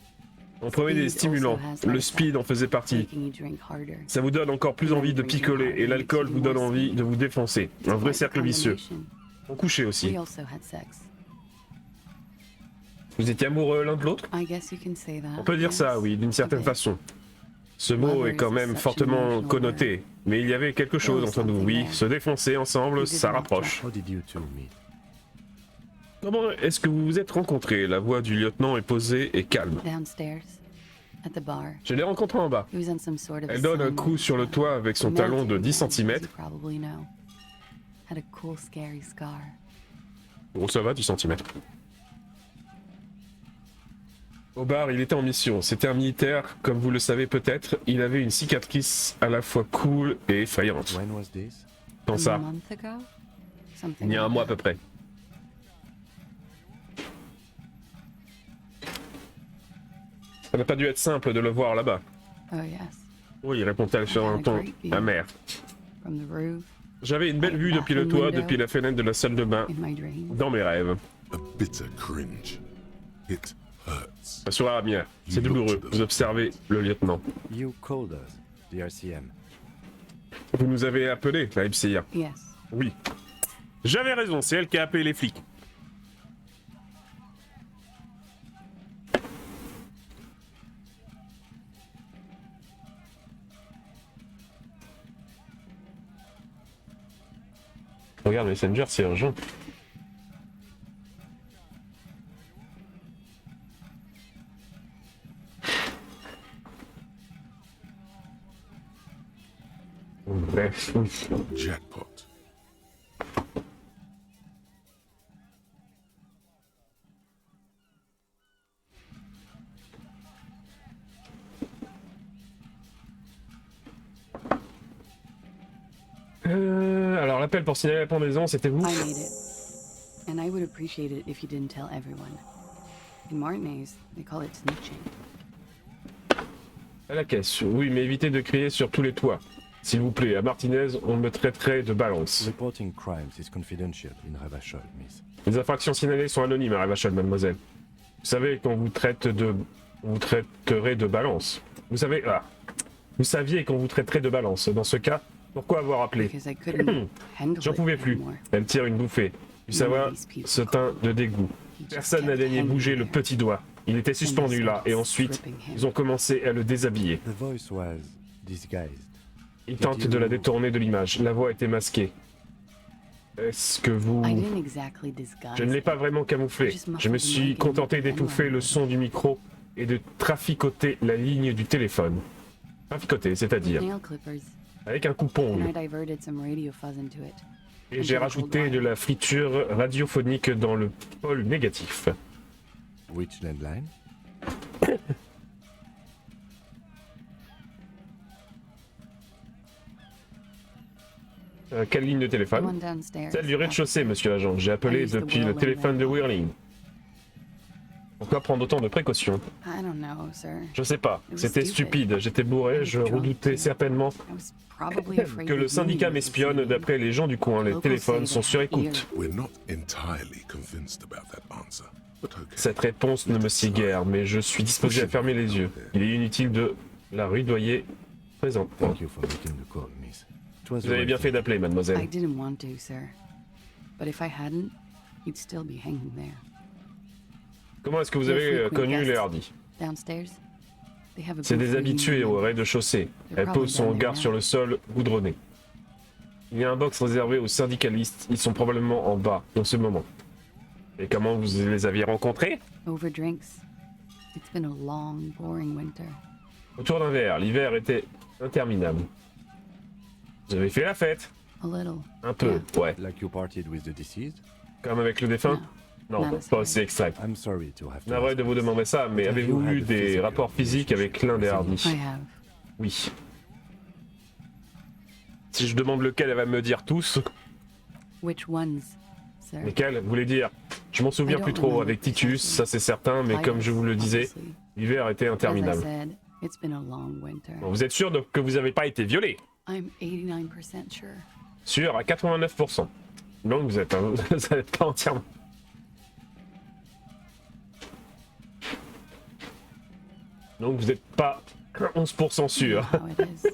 On prenait des stimulants. Le speed en faisait partie. Making you drink harder. Ça vous donne encore plus envie de picoler et l'alcool vous donne envie de vous défoncer. Un vrai cercle vicieux. On couchait aussi. We also had sex. Vous étiez amoureux l'un de l'autre? I guess you can say that. On peut dire ça, yes. oui, d'une certaine A bit. façon. Ce mot est quand même fortement connoté, mais il y avait quelque chose entre nous, oui. Se défoncer ensemble, ça rapproche. How did you two meet? Comment est-ce que vous vous êtes rencontrés? La voix du lieutenant est posée et calme. Downstairs, at the bar. Je l'ai rencontrée en bas. He was on some sort of Elle donne un assignment. coup sur le toit avec son talon de 10 cm. As you probably know. Had a cool, scary scar. Bon, ça va, 10 cm. Au bar, il était en mission. C'était un militaire, comme vous le savez peut-être. Il avait une cicatrice à la fois cool et effrayante. When was this? Quand A ça? month ago? Something Il y a un like mois à that. peu près. Ça n'a pas dû être simple de le voir là-bas. Oh yes. Oui, répond-elle sur un ton amer. From the roof, J'avais une belle vue depuis le toit, depuis la fenêtre de la salle de bain, in my dreams. dans mes rêves. A bitter cringe. It hurts. Pas sur la ramière. C'est douloureux. Vous observez le lieutenant. You called us, the RCM. Vous nous avez appelé, la MCA. Yes. Oui. J'avais raison, c'est elle qui a appelé les flics. Regarde Messenger, c'est urgent. Bref. Jackpot. Alors l'appel pour signaler la pendaison, c'était vous? I made it. And I would appreciate it if you didn't tell everyone. In Martinez, they call it snitching. À la caisse, oui, mais évitez de crier sur tous les toits. S'il vous plaît, à Martinez, on me traiterait de balance. Reporting crimes is confidential in Ravachol, miss. Les infractions signalées sont anonymes à Ravachol, mademoiselle. Vous savez qu'on vous traite de... On vous traiterait de balance. Vous savez... Ah. Vous saviez qu'on vous traiterait de balance. Dans ce cas, pourquoi avoir appelé? Because I couldn't handle J'en it pouvez plus. anymore. Elle tire une bouffée. Du savoir se teint de dégoût. Personne n'a daigné bouger le petit doigt. Il était suspendu là, et ensuite, ils ont commencé à le déshabiller. The voice was disguised. Ils tentent de la détourner de l'image. La voix était masquée. Est-ce que vous... I didn't exactly disguise Je ne l'ai it. pas vraiment camouflé. Je me suis contenté d'étouffer le son du micro et de traficoter la ligne du téléphone. Traficoter, c'est-à-dire Nail clippers. avec un coupon. And I diverted some radio fuzz into it. Et j'ai rajouté de la friture radiophonique dans le pôle négatif. Which landline? Quelle ligne de The téléphone? one downstairs. Celle du rez-de-chaussée, monsieur l'agent. J'ai appelé depuis le téléphone de Whirling. Pourquoi prendre autant de précautions? I don't know, sir. Je sais pas. C'était stupide. J'étais bourré. Je redoutais certainement I was probably afraid que le that syndicat you m'espionne. would D'après les gens du coin, les téléphones sont sur écoute. We're not entirely convinced about that answer, but okay. Cette réponse ne me sied guère, mais je suis disposé à fermer les yeux. Il est inutile de la rudoyer présentement. Thank you for making the call, miss. It was Vous avez bien fait d'appeler, I mademoiselle. didn't want to, sir. But if I hadn't, you'd still be hanging there. Comment est-ce que vous avez connu les Hardy? Downstairs, they have a C'est booth des for habitués union au men. rez-de-chaussée. Elle pose son regard sur le sol goudronné. Il y a un box réservé aux syndicalistes. Ils sont probablement en bas en ce moment. Et comment vous les aviez rencontrés? Over drinks. It's been a long, boring winter. Autour d'un verre. L'hiver était interminable. Vous avez fait la fête? A little. Un peu, ouais. Like you partied with the deceased? Comme avec le défunt? Non, pas aussi extrême. I'm sorry to have to Navré ask de vous this. demander ça, mais avez-vous eu des rapports physiques avec l'un des Hardy? I have. Oui. Si je demande lequel, elle va me dire tous. Which ones, sir? Lesquels? Vous voulez dire? Je m'en souviens plus trop avec Titus, ça c'est certain, mais comme je vous le disais, l'hiver était As I interminable. said, it's been a long winter. Bon, vous êtes sûr que vous n'avez pas été violé? I'm 89% sure. Sûr à 89%. Donc vous êtes pas entièrement. Donc vous n'êtes pas 11% sûr. How it is.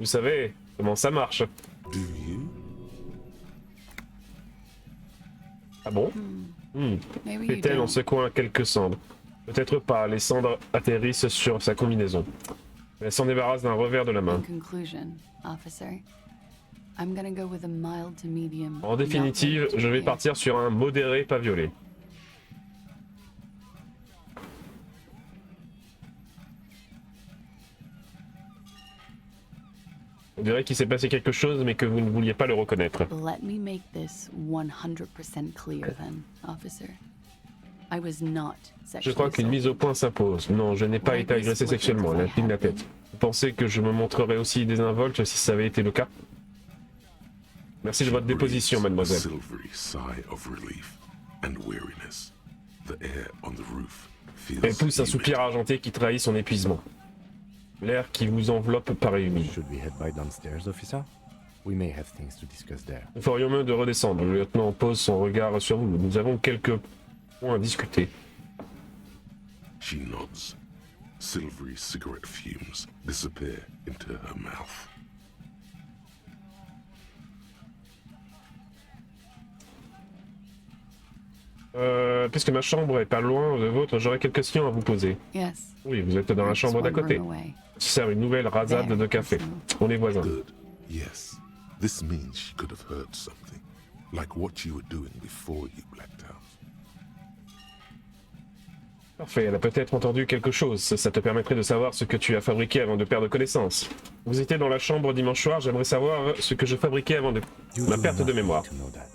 Vous savez comment ça marche. Do you? Ah bon? Maybe you Fait-elle en don't. secouant quelques cendres? Peut-être pas, les cendres atterrissent sur sa combinaison. Elle s'en débarrasse d'un revers de la main. In conclusion, officer, I'm gonna go with a mild to medium. En définitive, not je vais here. partir sur un modéré pas violet. On dirait qu'il s'est passé quelque chose, mais que vous ne vouliez pas le reconnaître. Let me make this 100% clear then, officer. I was not Je sexually crois qu'une mise au point s'impose. Non, je n'ai pas été agressé sexuellement, elle incline la tête. Vous pensez que je me montrerais aussi désinvolte si ça avait été le cas? Merci de votre déposition, mademoiselle. Silvery sigh of relief and weariness. The air on the roof feels Elle pousse un humid. soupir argenté qui trahit son épuisement. L'air qui vous enveloppe paraît humide. Should we head by downstairs, officer? We may have things to discuss there. Nous ferions mieux de redescendre. Le lieutenant pose son regard sur vous. Nous avons quelques points à discuter. She nods. Silvery cigarette fumes disappear into her mouth. Puisque ma chambre est pas loin de vôtre, j'aurais quelques questions à vous poser. Yes. Oui, vous êtes dans la Just chambre d'à one côté. room away. Qui sert une nouvelle rasade de café. On est voisins. Good. Yes. This means she could have heard something. Like what you were doing before you blacked out. Parfait, elle a peut-être entendu quelque chose. Ça te permettrait de savoir ce que tu as fabriqué avant de perdre connaissance. Vous étiez dans la chambre dimanche soir, j'aimerais savoir ce que je fabriquais avant de ma perte de mémoire. To know that.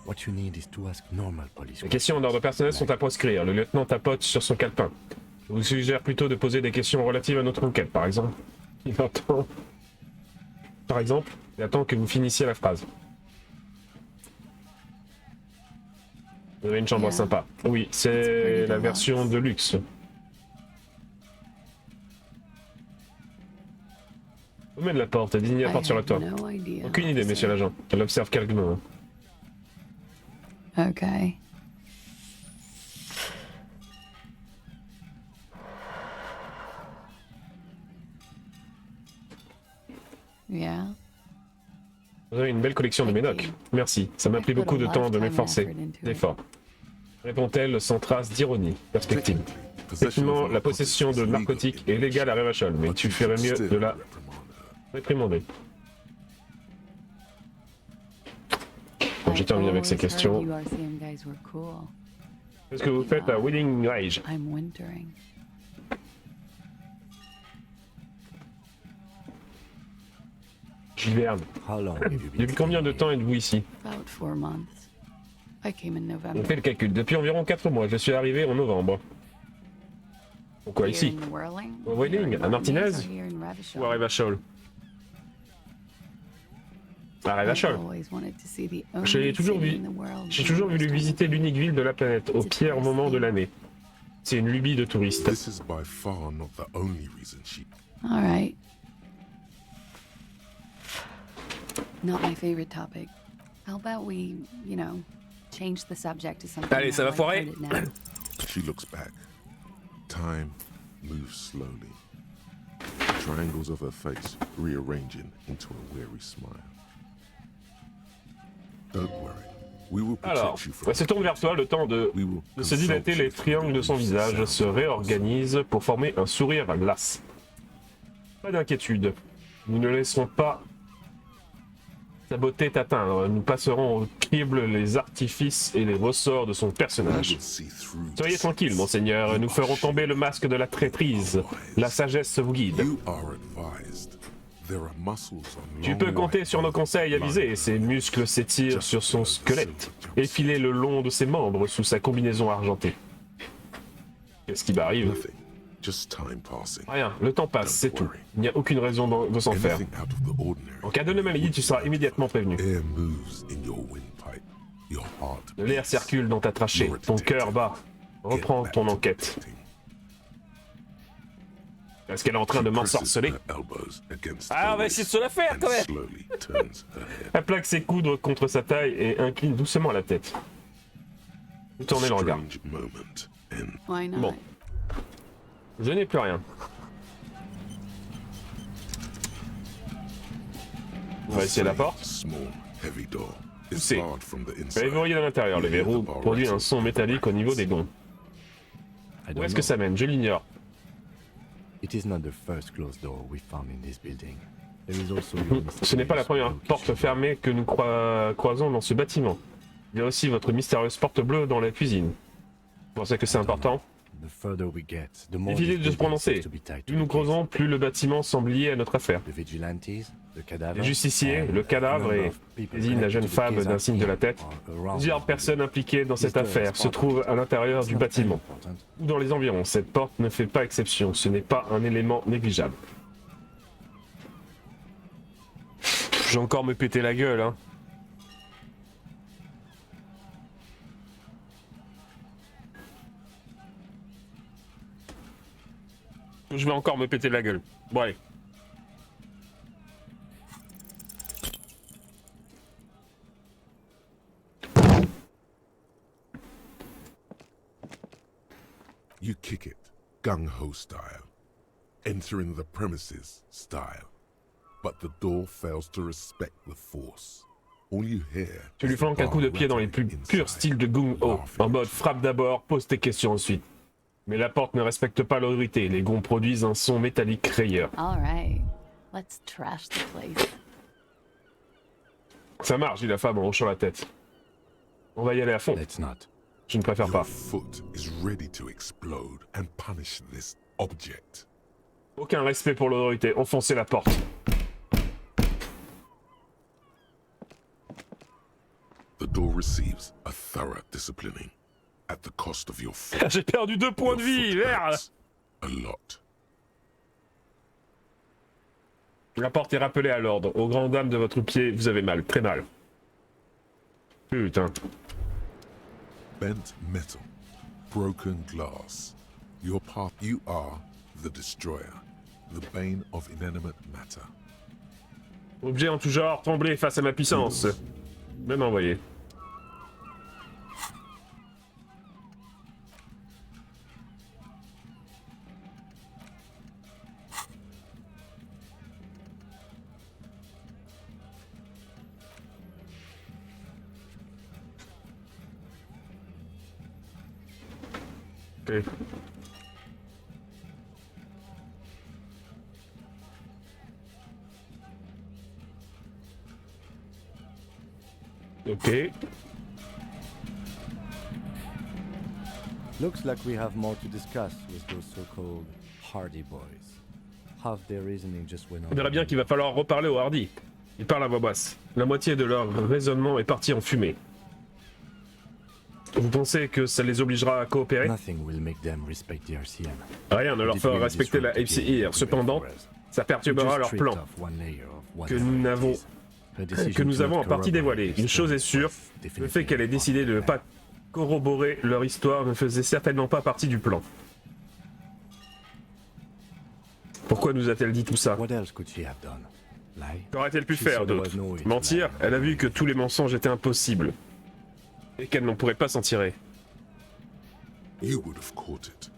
What you need is to ask normal police. Les questions en ordre personnel sont à proscrire. Le lieutenant tapote sur son calepin. Je vous suggère plutôt de poser des questions relatives à notre enquête, par exemple. Il attend... Par exemple, il attend que vous finissiez la phrase. Vous avez une chambre Yeah. sympa. Oui, c'est la version de luxe. Vous mettez de la porte, désignez la I porte sur le have toit. no idea, Aucune idée, officer. monsieur l'agent. Elle observe calmement. Okay. Yeah. Vous avez une belle collection de médocs. Merci, ça m'a pris beaucoup de temps de m'efforcer. D'efforts. Répond-elle sans trace d'ironie. Perspective. Effectivement, la possession de narcotiques est légale à Revachol, mais tu ferais mieux de la réprimander. Bon, j'ai terminé avec ces questions. Qu'est-ce que vous faites à Wedding Ridge? I'm wintering. J'hiverne. How long have you been Depuis combien de staying temps here? êtes-vous ici? About 4 months. I came in On November. fait le calcul. Depuis environ 4 mois, je suis arrivé en novembre. Pourquoi Here ici? in Whirling, Au Whirling, here in à Martinez? Martinez, or here in Revachol? Ou à Revachol? À I've Revachol. always wanted to see the J'ai only toujours city vu- in the world J'ai during toujours this voulu time of visiter year. l'unique ville de la planète, au pire moment de l'année. C'est une lubie de touriste. This is by far not the only reason she. All right. Not my favorite topic. How about we, change the subject to something Allez, ça more va foirer. lighthearted now? She looks back. Time moves slowly. The triangles of her face rearranging into a weary smile. Don't worry. We will Alors, protect you from. elle se tourne vers toi, le temps de We will se dilater, les triangles de son visage se réorganisent pour former un sourire las. Pas d'inquiétude, nous ne laisserons pas sa beauté t'atteindre, nous passerons au crible les artifices et les ressorts de son personnage. Soyez tranquille, monseigneur, nous ferons tomber le masque de la traîtrise, la sagesse vous guide. You are advised. There are muscles on Tu long peux compter white sur nos bones conseils avisés. lying Ses muscles s'étirent sur son squelette, effilés le long de ses membres sous sa combinaison argentée. Qu'est-ce qui m'arrive? Nothing. Just time passing. Rien, le temps passe, c'est tout. Il n'y a aucune raison de s'en faire. Anything out of the ordinary. En cas d'anomalie, tu seras immédiatement prévenu. Air moves in your windpipe. Your heart De l'air circule dans ta trachée, ton cœur bat. Reprends ton enquête. Est-ce qu'elle est en train de m'ensorceler? Ah, on va essayer de se la faire quand même! Elle plaque ses coudes contre sa taille et incline doucement la tête. Vous tournez le regard. Why not? Bon. Je n'ai plus rien. On va essayer la porte. Poussez. Verrouillez de l'intérieur. Le verrou produit un son métallique au niveau des gonds. Où est-ce que ça mène? Je l'ignore. Ce n'est pas la première porte fermée que nous croisons dans ce bâtiment. Il y a aussi votre mystérieuse porte bleue dans la cuisine. Vous pensez que c'est important? Difficile de se prononcer. Plus nous creusons, plus le bâtiment semble lié à notre affaire. Les justiciers, le cadavre et désigne la jeune femme d'un signe de la tête. Plusieurs personnes impliquées dans cette affaire se trouvent à l'intérieur du bâtiment ou dans les environs. Cette porte ne fait pas exception. Ce n'est pas un élément négligeable. Je vais encore me péter la gueule, hein. Je vais encore me péter la gueule. Bon allez. You kick it, gung-ho style. Entering the premises style. But the door fails to respect the force. All you hear Tu lui flanques un coup de pied dans les plus purs styles de gung-ho. En mode frappe d'abord, pose tes questions ensuite. Mais la porte ne respecte pas l'autorité. Les gonds produisent un son métallique rayeur. Alright, let's trash the place. Ça marche, dit la femme en hochant la tête. On va y aller à fond. Je ne préfère Your pas. foot is ready to explode and punish this object. Aucun respect pour l'autorité. Enfoncez la porte. The door receives a thorough disciplining at the cost of your foot. J'ai perdu 2 points de vie, merde. A lot. La porte est rappelée à l'ordre. Aux grandes dames de votre pied, vous avez mal, très mal. Putain. Bent metal, broken glass. You are the destroyer, the bane of inanimate matter. Objet en tout genre, tremblez face à ma puissance. Même envoyé. Ok. Ok. Looks like we have more to discuss with those so-called Hardy boys. Half their reasoning just went on. On dirait bien qu'il va falloir reparler aux Hardy. Ils parlent à voix basse. La moitié de leur raisonnement est partie en fumée. Vous pensez que ça les obligera à coopérer? Rien ne leur fera respecter la FCIR. Cependant, ça perturbera leur plan que nous avons en partie dévoilé. Une chose est sûre, le fait qu'elle ait décidé de ne pas corroborer leur histoire ne faisait certainement pas partie du plan. Pourquoi nous a-t-elle dit tout ça? Qu'aurait-elle pu faire d'autre? Mentir? Elle a vu que tous les mensonges étaient impossibles. Et qu'elle n'en pourrait pas s'en tirer. You would have caught it.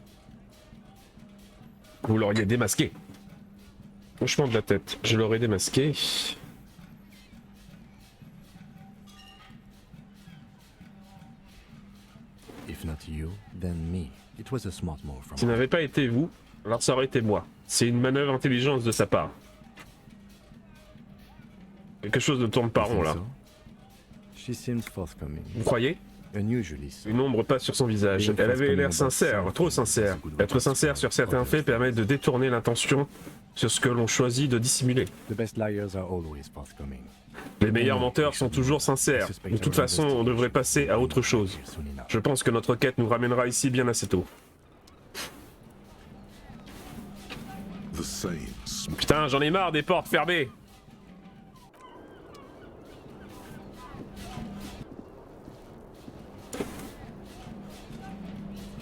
Vous l'auriez démasqué. Hochement de la tête. Je l'aurais démasqué. Si n'avait pas été vous, alors ça aurait été moi. C'est une manœuvre intelligente de sa part. Quelque chose ne tourne pas rond là. She seemed forthcoming. Vous croyez? Unusually so. Une ombre passe sur son visage. Elle avait l'air sincère, trop sincère. Être sincère sur certains faits permet de détourner l'intention sur ce que l'on choisit de dissimuler. The best liars are always forthcoming. Les meilleurs menteurs sont toujours sincères. De toute façon, on devrait passer à autre chose. Je pense que notre quête nous ramènera ici bien assez tôt. The same small Putain, j'en ai marre des portes fermées.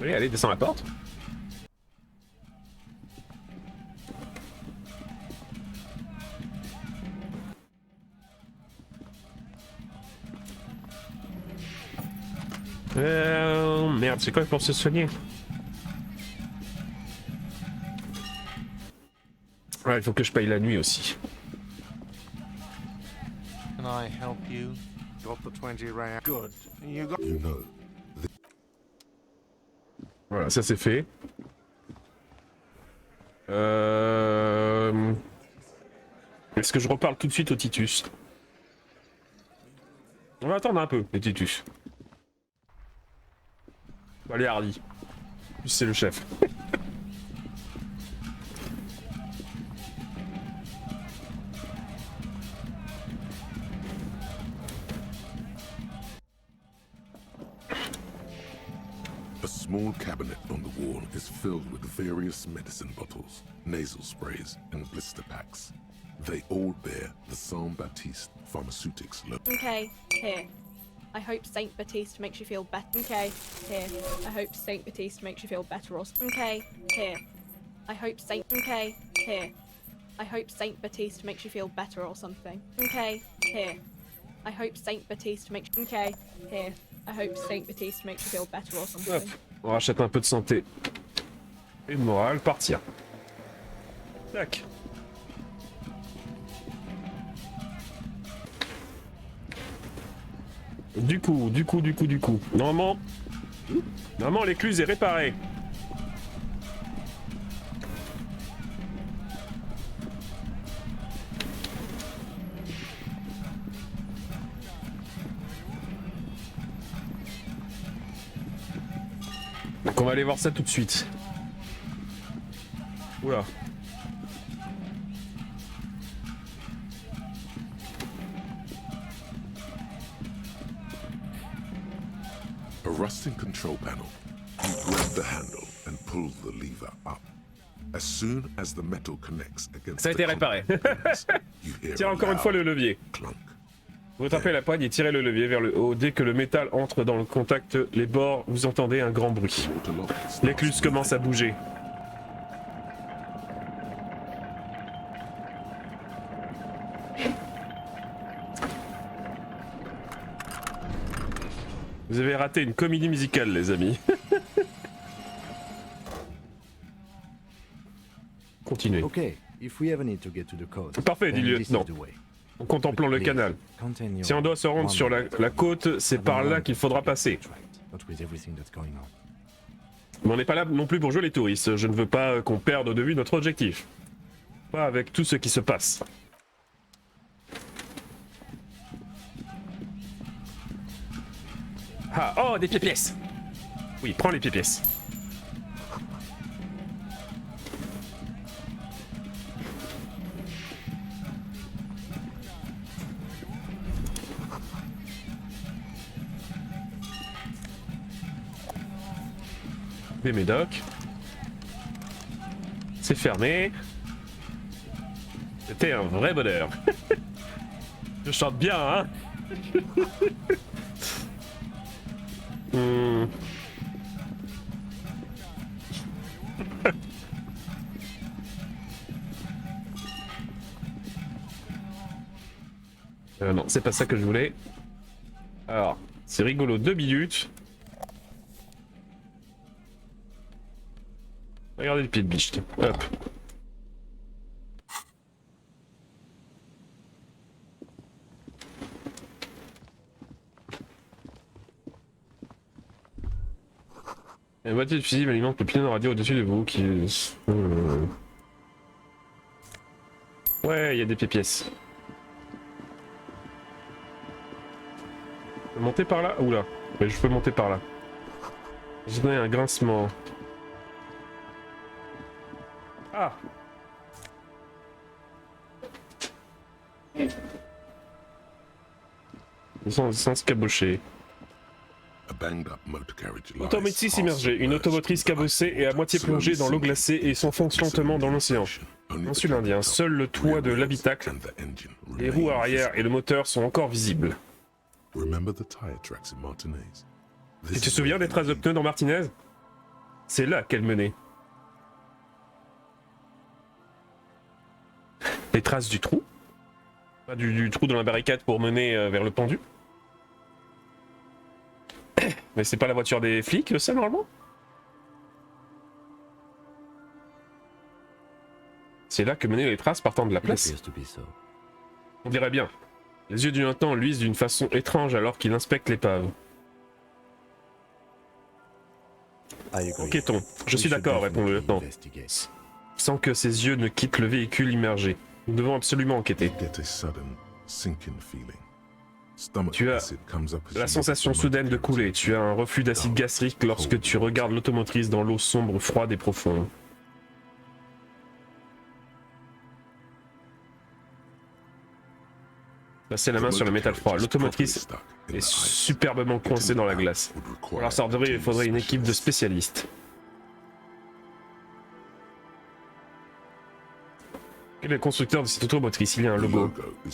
Oui, allez, descends la porte. Merde, c'est quoi pour se soigner? Ouais, il faut que je paye la nuit aussi. Can I help you? Got the 20 round. Good. You got. you know. Voilà, ça c'est fait. Est-ce que je reparle tout de suite au Titus? On va attendre un peu, les Titus. Allez, Hardy. C'est le chef. A small cabinet on the wall is filled with various medicine bottles, nasal sprays, and blister packs. They all bear the Saint Baptiste Pharmaceutics logo. Okay, here. I hope Saint Baptiste makes you feel better. Okay, here. I hope Saint Baptiste makes you feel better or okay, here. I hope Saint okay, here. I hope Saint Baptiste makes you feel better or something. Okay, here. I hope Saint Baptiste makes okay, here. I hope Saint Baptiste makes you feel better or something. Hop, on rachète un peu de santé. Et de morale, partir. Tac. Du coup. Normalement l'écluse est réparée. Donc on va aller voir ça tout de suite. Oula. A rusting control panel. You grab the handle and pull the lever up. As soon as the metal connects against Ça a été the réparé. components, you hear Tire a encore une fois le loud levier. clunk. Vous tapez la poigne et tirez le levier vers le haut. Dès que le métal entre dans le contact, les bords, vous entendez un grand bruit. The water lock starts L'écluse commence à bouger. Vous avez raté une comédie musicale, les amis. Continuez. Okay, if we ever need to get to the coast. Parfait, dit then le this is lieutenant. the way. En contemplant le Please, canal. continue Si on doit se rendre on sur la côte, c'est par là qu'il faudra passer. But with everything that's going on. Mais on n'est pas là non plus pour jouer les touristes. Je ne veux pas qu'on perde de vue notre objectif. Pas avec tout ce qui se passe. Ah, oh, des pièces. Oui, prends les pièces. Des médocs. C'est fermé. C'était un vrai bonheur. Je chante bien, hein. Non, c'est pas ça que je voulais. Alors, c'est rigolo, 2 minutes. Regardez le pied de biche. Hop. La boîtier de fusible alimente le pylône radio au-dessus de vous qui... Ouais, il y a des pièces. peux monter par là? Oula, mais je peux monter par là. J'ai donné un grincement. Ah! Sans se cabocher. Automotrice immergée, une automotrice cabossée et à moitié plongée dans l'eau glacée et s'enfonce lentement dans l'océan. En sud indien, seul le toit de l'habitacle, les roues arrière et le moteur sont encore visibles. Tu te souviens des traces de pneus dans Martinez? C'est là qu'elle menait. Les traces du trou? Pas du trou dans la barricade pour mener vers le pendu? Mais c'est pas la voiture des flics, ça, normalement? C'est là que menaient les traces partant de la place. On dirait bien. Les yeux du lieutenant luisent d'une façon étrange alors qu'il inspecte l'épave. Enquêtons. Je suis d'accord, répond le lieutenant. Sans que ses yeux ne quittent le véhicule immergé. Nous devons absolument enquêter. Tu as la sensation soudaine de couler. Tu as un reflux d'acide gastrique lorsque tu regardes l'automotrice dans l'eau sombre, froide et profonde. Passez la main sur le métal froid. L'automotrice est superbement coincée dans la glace. Pour la sortir, il faudrait une équipe de spécialistes. Quel est le constructeur de cette automotrice? Il y a un logo. Le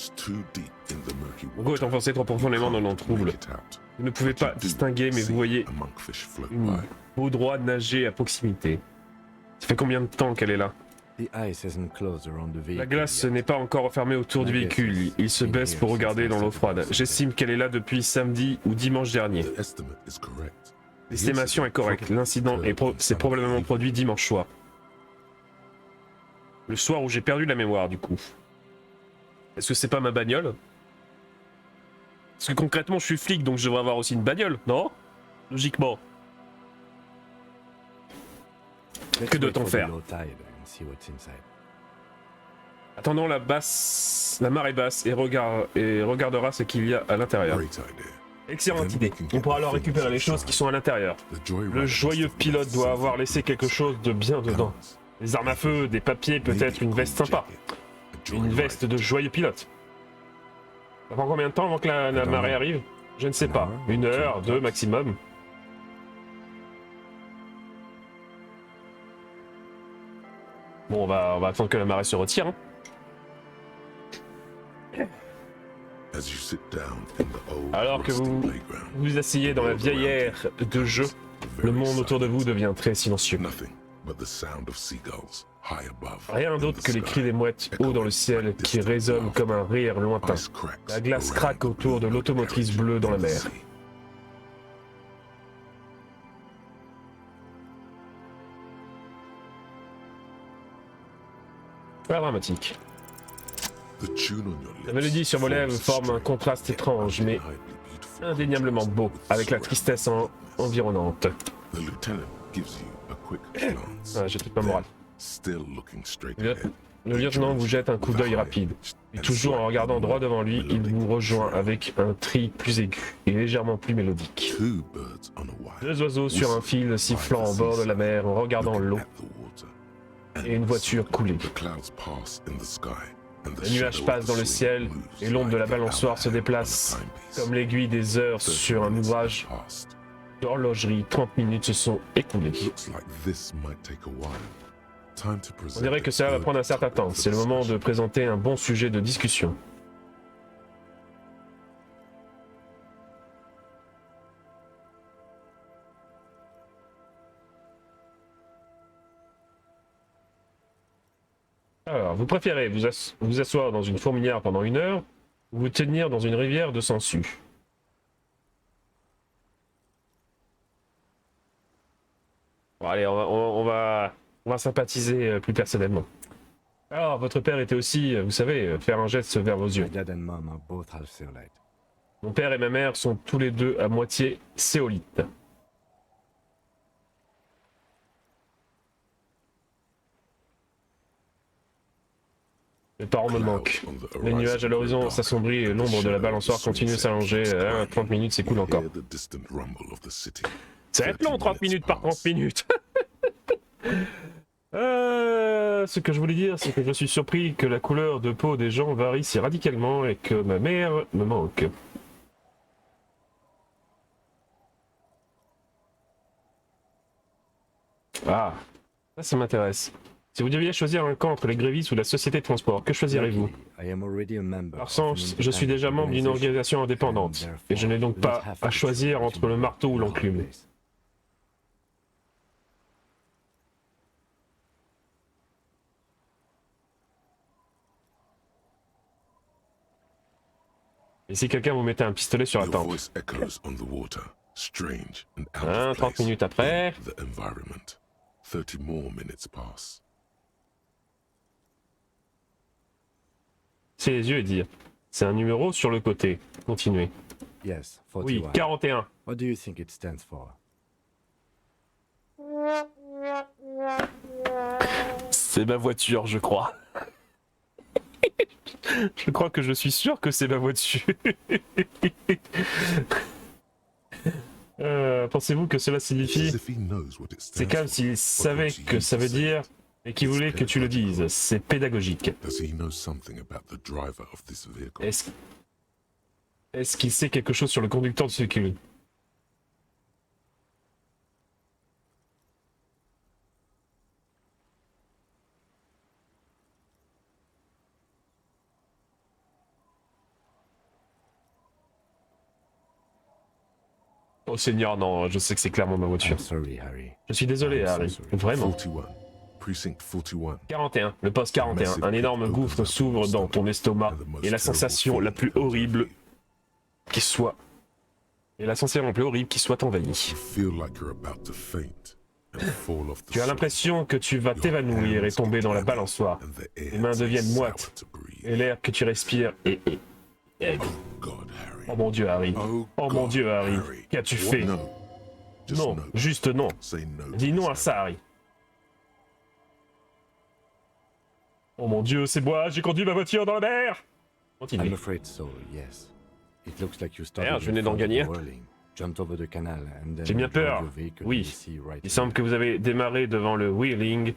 logo est enfoncé trop profondément dans l'eau trouble. Vous ne pouvez pas distinguer, mais vous voyez une peau droite nager à proximité. Ça fait combien de temps qu'elle est là? La glace n'est pas encore refermée autour du véhicule. Il se baisse pour regarder dans l'eau froide. J'estime qu'elle est là depuis samedi ou dimanche dernier. L'estimation est correcte. L'incident s'est probablement produit dimanche soir. Le soir où j'ai perdu la mémoire, du coup. Est-ce que c'est pas ma bagnole? Parce que concrètement, je suis flic, donc je devrais avoir aussi une bagnole, non? Logiquement. Que doit-on faire? Attendons la marée basse et regardera ce qu'il y a à l'intérieur. Excellente idée. On pourra alors récupérer les choses qui sont à l'intérieur. Le joyeux pilote doit avoir laissé quelque chose de bien dedans. Des armes à feu, des papiers, peut-être une veste sympa. Une veste de joyeux pilote. Ça prend combien de temps avant que la marée arrive? Je ne sais pas. 1 heure, 2 maximum. Bon, on va attendre que la marée se retire. Hein. Alors que vous vous asseyez dans la vieille ère de jeu, le monde autour de vous devient très silencieux. Rien d'autre que les cris des mouettes haut dans le ciel qui résonnent comme un rire lointain. La glace craque autour de l'automotrice bleue dans la mer. Pas dramatique. La mélodie sur vos lèvres forme un contraste étrange, mais indéniablement beau, avec la tristesse environnante. Ah, j'ai toute ma morale. Le lieutenant vous jette un coup d'œil rapide. Et toujours en regardant droit devant lui, il vous rejoint avec un cri plus aigu et légèrement plus mélodique. 2 oiseaux sur un fil sifflant en bord de la mer en regardant l'eau. Et une voiture coulée. Les nuages passent dans le ciel et l'ombre de la balançoire se déplace comme l'aiguille des heures sur un ouvrage d'horlogerie. 30 minutes se sont écoulées. On dirait que cela va prendre un certain temps. C'est le moment de présenter un bon sujet de discussion. Alors, vous préférez vous asseoir dans une fourmilière pendant 1 heure ou vous tenir dans une rivière de sangsues? Bon, allez, on va sympathiser plus personnellement. Alors, votre père était aussi, vous savez, faire un geste vers vos yeux. Mon père et ma mère sont tous les deux à moitié céolites. Mes parents me manquent. Clouds on the Les nuages à horizon l'horizon grow s'assombrit et darker, l'ombre de la the balançoire shadow of the continue de swing set s'allonger. keeps climbing. 30 minutes s'écoulent You encore. hear the distant rumble of the city. Ça va être long, 30 minutes par 30 minutes. Ce que je voulais dire, c'est que je suis surpris que la couleur de peau des gens varie si radicalement et que ma mère me manque. Ah, ça m'intéresse. Si vous deviez choisir un camp entre les grévistes ou la société de transport, que choisirez-vous? Par sens, je suis déjà membre d'une organisation indépendante, et je n'ai donc pas à choisir entre le marteau ou l'enclume. Et si quelqu'un vous mettait un pistolet sur la Your tempe? voice echoes on the water, strange and out Hein, of 30 place minutes après. in the environment. 30 more minutes pass. C'est les yeux et dire. C'est un numéro sur le côté. Continuez. Yes, Oui, 41. 41. What do you think it stands for? C'est ma voiture, je crois. Je crois que je suis sûr que c'est ma voiture. Pensez-vous que cela It's as signifie? if he knows what it C'est stands comme for, s'il but savait wants que you ça to veut say dire it. et qu'il voulait que tu le dises. C'est pédagogique. Does he know something about the driver of this vehicle? Est-ce qu'il sait quelque chose sur le conducteur de ce véhicule? Oh Seigneur, non, je sais que c'est clairement ma voiture. I'm sorry, Harry. Je suis désolé, I'm so Harry. sorry. Vraiment. 41. Precinct 41. 41, le poste 41. Un énorme gouffre s'ouvre dans ton estomac et la sensation la plus horrible qui soit. Et la sensation la plus horrible qui soit envahie. You feel like you're about to faint and fall off the Tu as shore. l'impression que tu vas t'évanouir et tomber dans la balançoire. And the air Tes mains tastes deviennent sour moites to breathe. et l'air que tu respires est aigre. God, Harry. Oh mon Dieu, Harry. Oh, Oh mon God, Dieu, Harry. Harry. Qu'as-tu What? fait? No. Just Non, no. juste non. Say no. Dis non à Harry. ça, Harry. Oh mon Dieu, c'est moi, j'ai conduit ma voiture dans la mer! I'm Continuez. afraid so, yes. It looks like you Merde, started je venais in d'en front of gagner. the whirling, jumped over the canal, and then J'ai bien drove peur. your vehicle Oui. to the sea right Il semble que vous avez démarré devant le wheeling,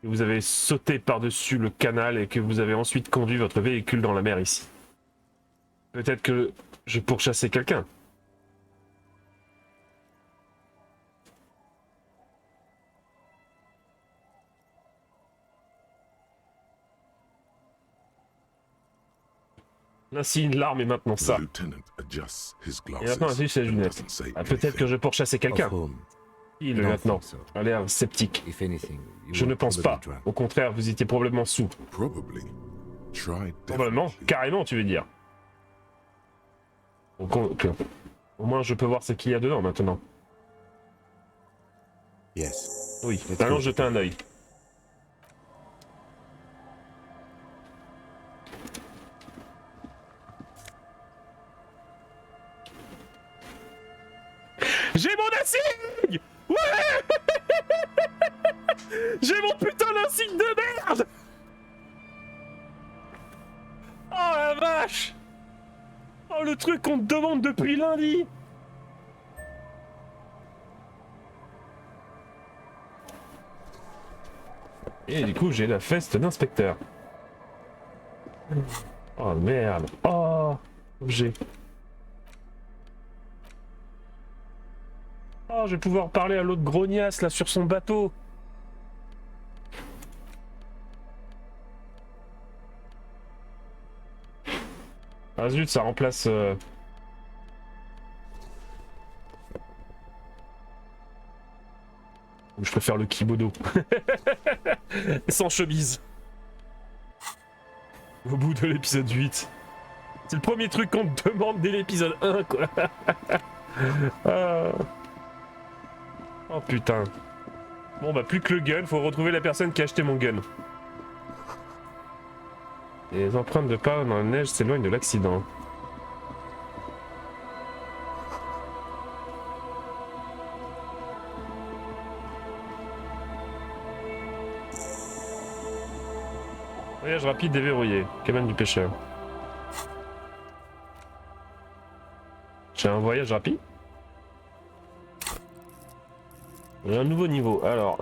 que vous avez sauté par-dessus le canal et que vous avez ensuite conduit votre véhicule dans la mer ici. Peut-être que je pourchassais quelqu'un. Ainsi, l'arme est maintenant The ça. lieutenant adjusts his Et glasses maintenant, ainsi, ses and lunettes. doesn't say Ah, peut-être que anything. je pourchassais quelqu'un. Of whom? Il, I le don't lieutenant, think so. a l'air sceptique. If anything, you Je were ne pense probably pas. drunk. Au contraire, vous étiez probablement sous. Probably. Try Probablement, definitely. carrément, tu veux dire. Au moins, je peux voir ce qu'il y a dedans maintenant. Yes. Oui, Let's allons go. jeter un œil. J'ai mon insigne! Ouais! J'ai mon putain d'insigne de merde! Oh la vache! Oh le truc qu'on te demande depuis lundi! Et du coup j'ai la veste d'inspecteur. Oh merde! Oh! Objet. Oh, je vais pouvoir parler à l'autre grognasse là sur son bateau. Ah zut, ça remplace... Je préfère le kibodo. Sans chemise. Au bout de l'épisode 8. C'est le premier truc qu'on te demande dès l'épisode 1, quoi. Ah. Oh putain. Bon bah plus que le gun, faut retrouver la personne qui a acheté mon gun. Les empreintes de pas dans la neige s'éloignent de l'accident. Voyage rapide déverrouillé. Cabane du pêcheur. J'ai un voyage rapide. J'ai un nouveau niveau. Alors,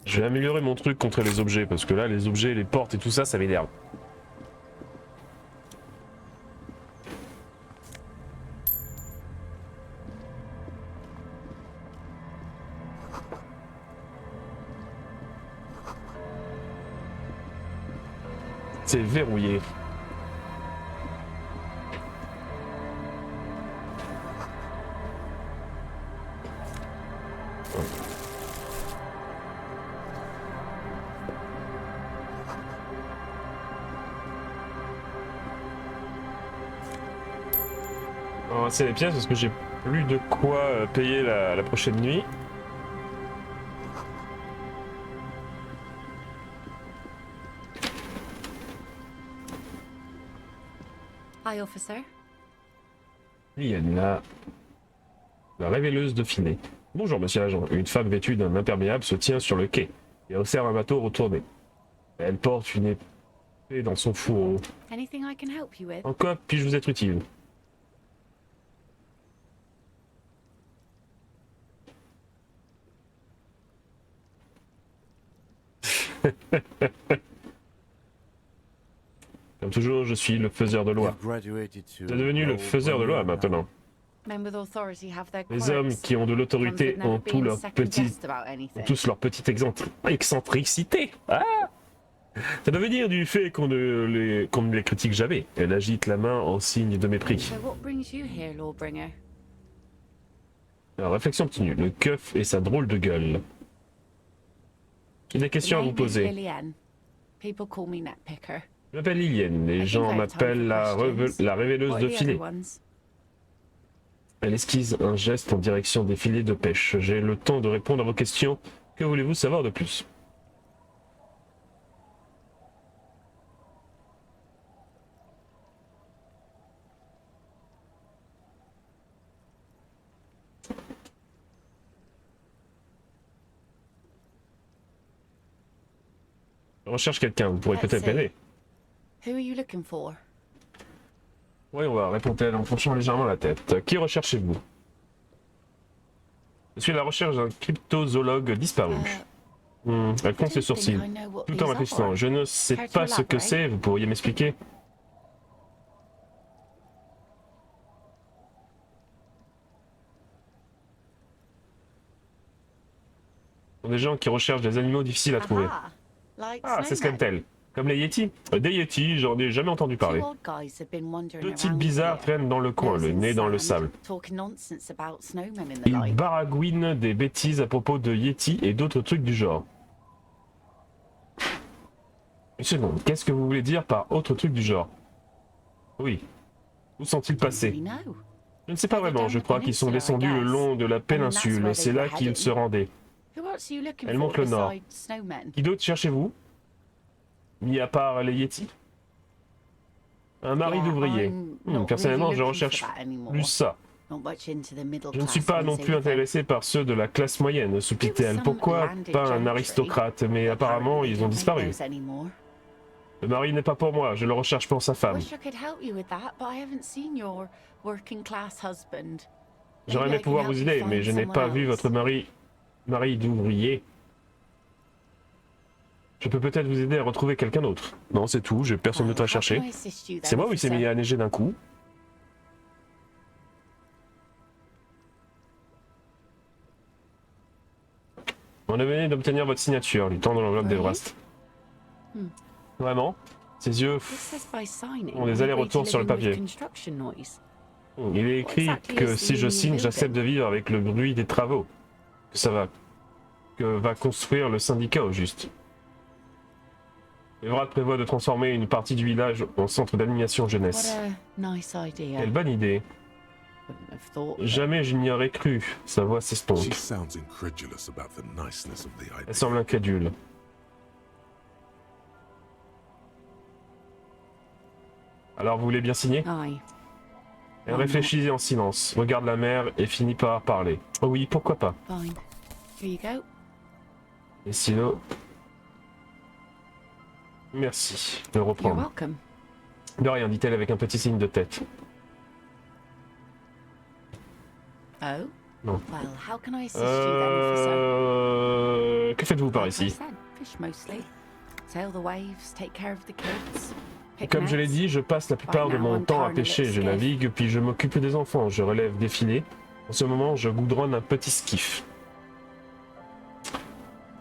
je vais améliorer mon truc contre les objets, parce que là, les objets, les portes et tout ça, ça m'énerve. C'est verrouillé. On va ramasser les pièces parce que j'ai plus de quoi payer la prochaine nuit. Hi, officer. Il y a la révéleuse de filet. Bonjour, monsieur l'agent. Une femme vêtue d'un imperméable se tient sur le quai et observe un bateau retourné. Elle porte une épée dans son fourreau. Anything I can help you with? En quoi puis-je vous être utile? Comme toujours, je suis le faiseur de loi. C'est devenu le faiseur de loi maintenant. Les hommes qui ont de l'autorité ont tous leurs petites excentricités. Ah, ça doit venir du fait qu'on ne les critique jamais. Elle agite la main en signe de mépris. Alors, réflexion obtenue. Le keuf et sa drôle de gueule. J'ai des questions à vous poser. Je m'appelle Liliane, les gens m'appellent la révéleuse de filets. Elle esquisse un geste en direction des filets de pêche. J'ai le temps de répondre à vos questions. Que voulez-vous savoir de plus? Je recherche quelqu'un, vous pourrez peut-être m'aider. Who are you looking for? Oui, on va, répond-elle en penchant légèrement la tête. Qui recherchez-vous? Je suis à la recherche d'un cryptozoologue disparu. Elle compte ses sourcils, tout en réfléchissant. Je ne sais pas ce que c'est, vous pourriez m'expliquer? Ce sont des gens qui recherchent des animaux difficiles à trouver. Ah, c'est Scantel. Comme les Yétis. Des Yétis, j'en ai jamais entendu parler. Deux types bizarres traînent dans le coin, le nez dans le sable. Ils baragouinent des bêtises à propos de Yétis et d'autres trucs du genre. Une seconde, qu'est-ce que vous voulez dire par autre truc du genre? Oui. Où sont-ils passés? Je ne sais pas vraiment, je crois qu'ils sont descendus le long de la péninsule, c'est là qu'ils se rendaient. Elle montre le nord. Qui d'autre cherchez-vous? Mis à part les Yétis? Un mari d'ouvrier. Personnellement, je recherche plus ça. Je ne suis pas non plus intéressé par ceux de la classe moyenne, souplit-elle. Pourquoi pas un aristocrate? Mais apparemment, ils ont disparu. Le mari n'est pas pour moi, je le recherche pour sa femme. J'aurais aimé pouvoir vous aider, mais je n'ai pas vu votre mari d'ouvrier. Je peux peut-être vous aider à retrouver quelqu'un d'autre. Non, c'est tout, j'ai personne d'autre à chercher. C'est moi ou il s'est mis à neiger d'un coup? On a venu d'obtenir votre signature, lui tend dans l'enveloppe d'Everest. Vraiment? Ses yeux ont des allers-retours sur le papier. Il est écrit que si je signe, j'accepte de vivre avec le bruit des travaux. Que va construire le syndicat au juste. Everard prévoit de transformer une partie du village en centre d'animation jeunesse. Quelle bonne idée. wouldn't have thought. that- Jamais je n'y aurais cru. Sa voix She s'estompe. sounds incredulous about the niceness of the Elle idea. semble incrédule. Alors vous voulez bien signer? Aye. Elle réfléchit en silence, regarde la mer et finit par parler. Oh oui, pourquoi pas. Fine. Here you go. Et sinon... Merci de You're reprendre. welcome. De rien, dit-elle avec un petit signe de tête. Oh? Non. Well, how can I assist you then, officer? Que faites-vous par Like I ici? said, fish mostly. Sail the waves, take care of the kids. pick Comme je l'ai nets. dit, je passe la plupart de mon temps à pêcher. Je navigue, puis je m'occupe des enfants. Je relève des filets. En ce moment, je goudronne un petit skiff.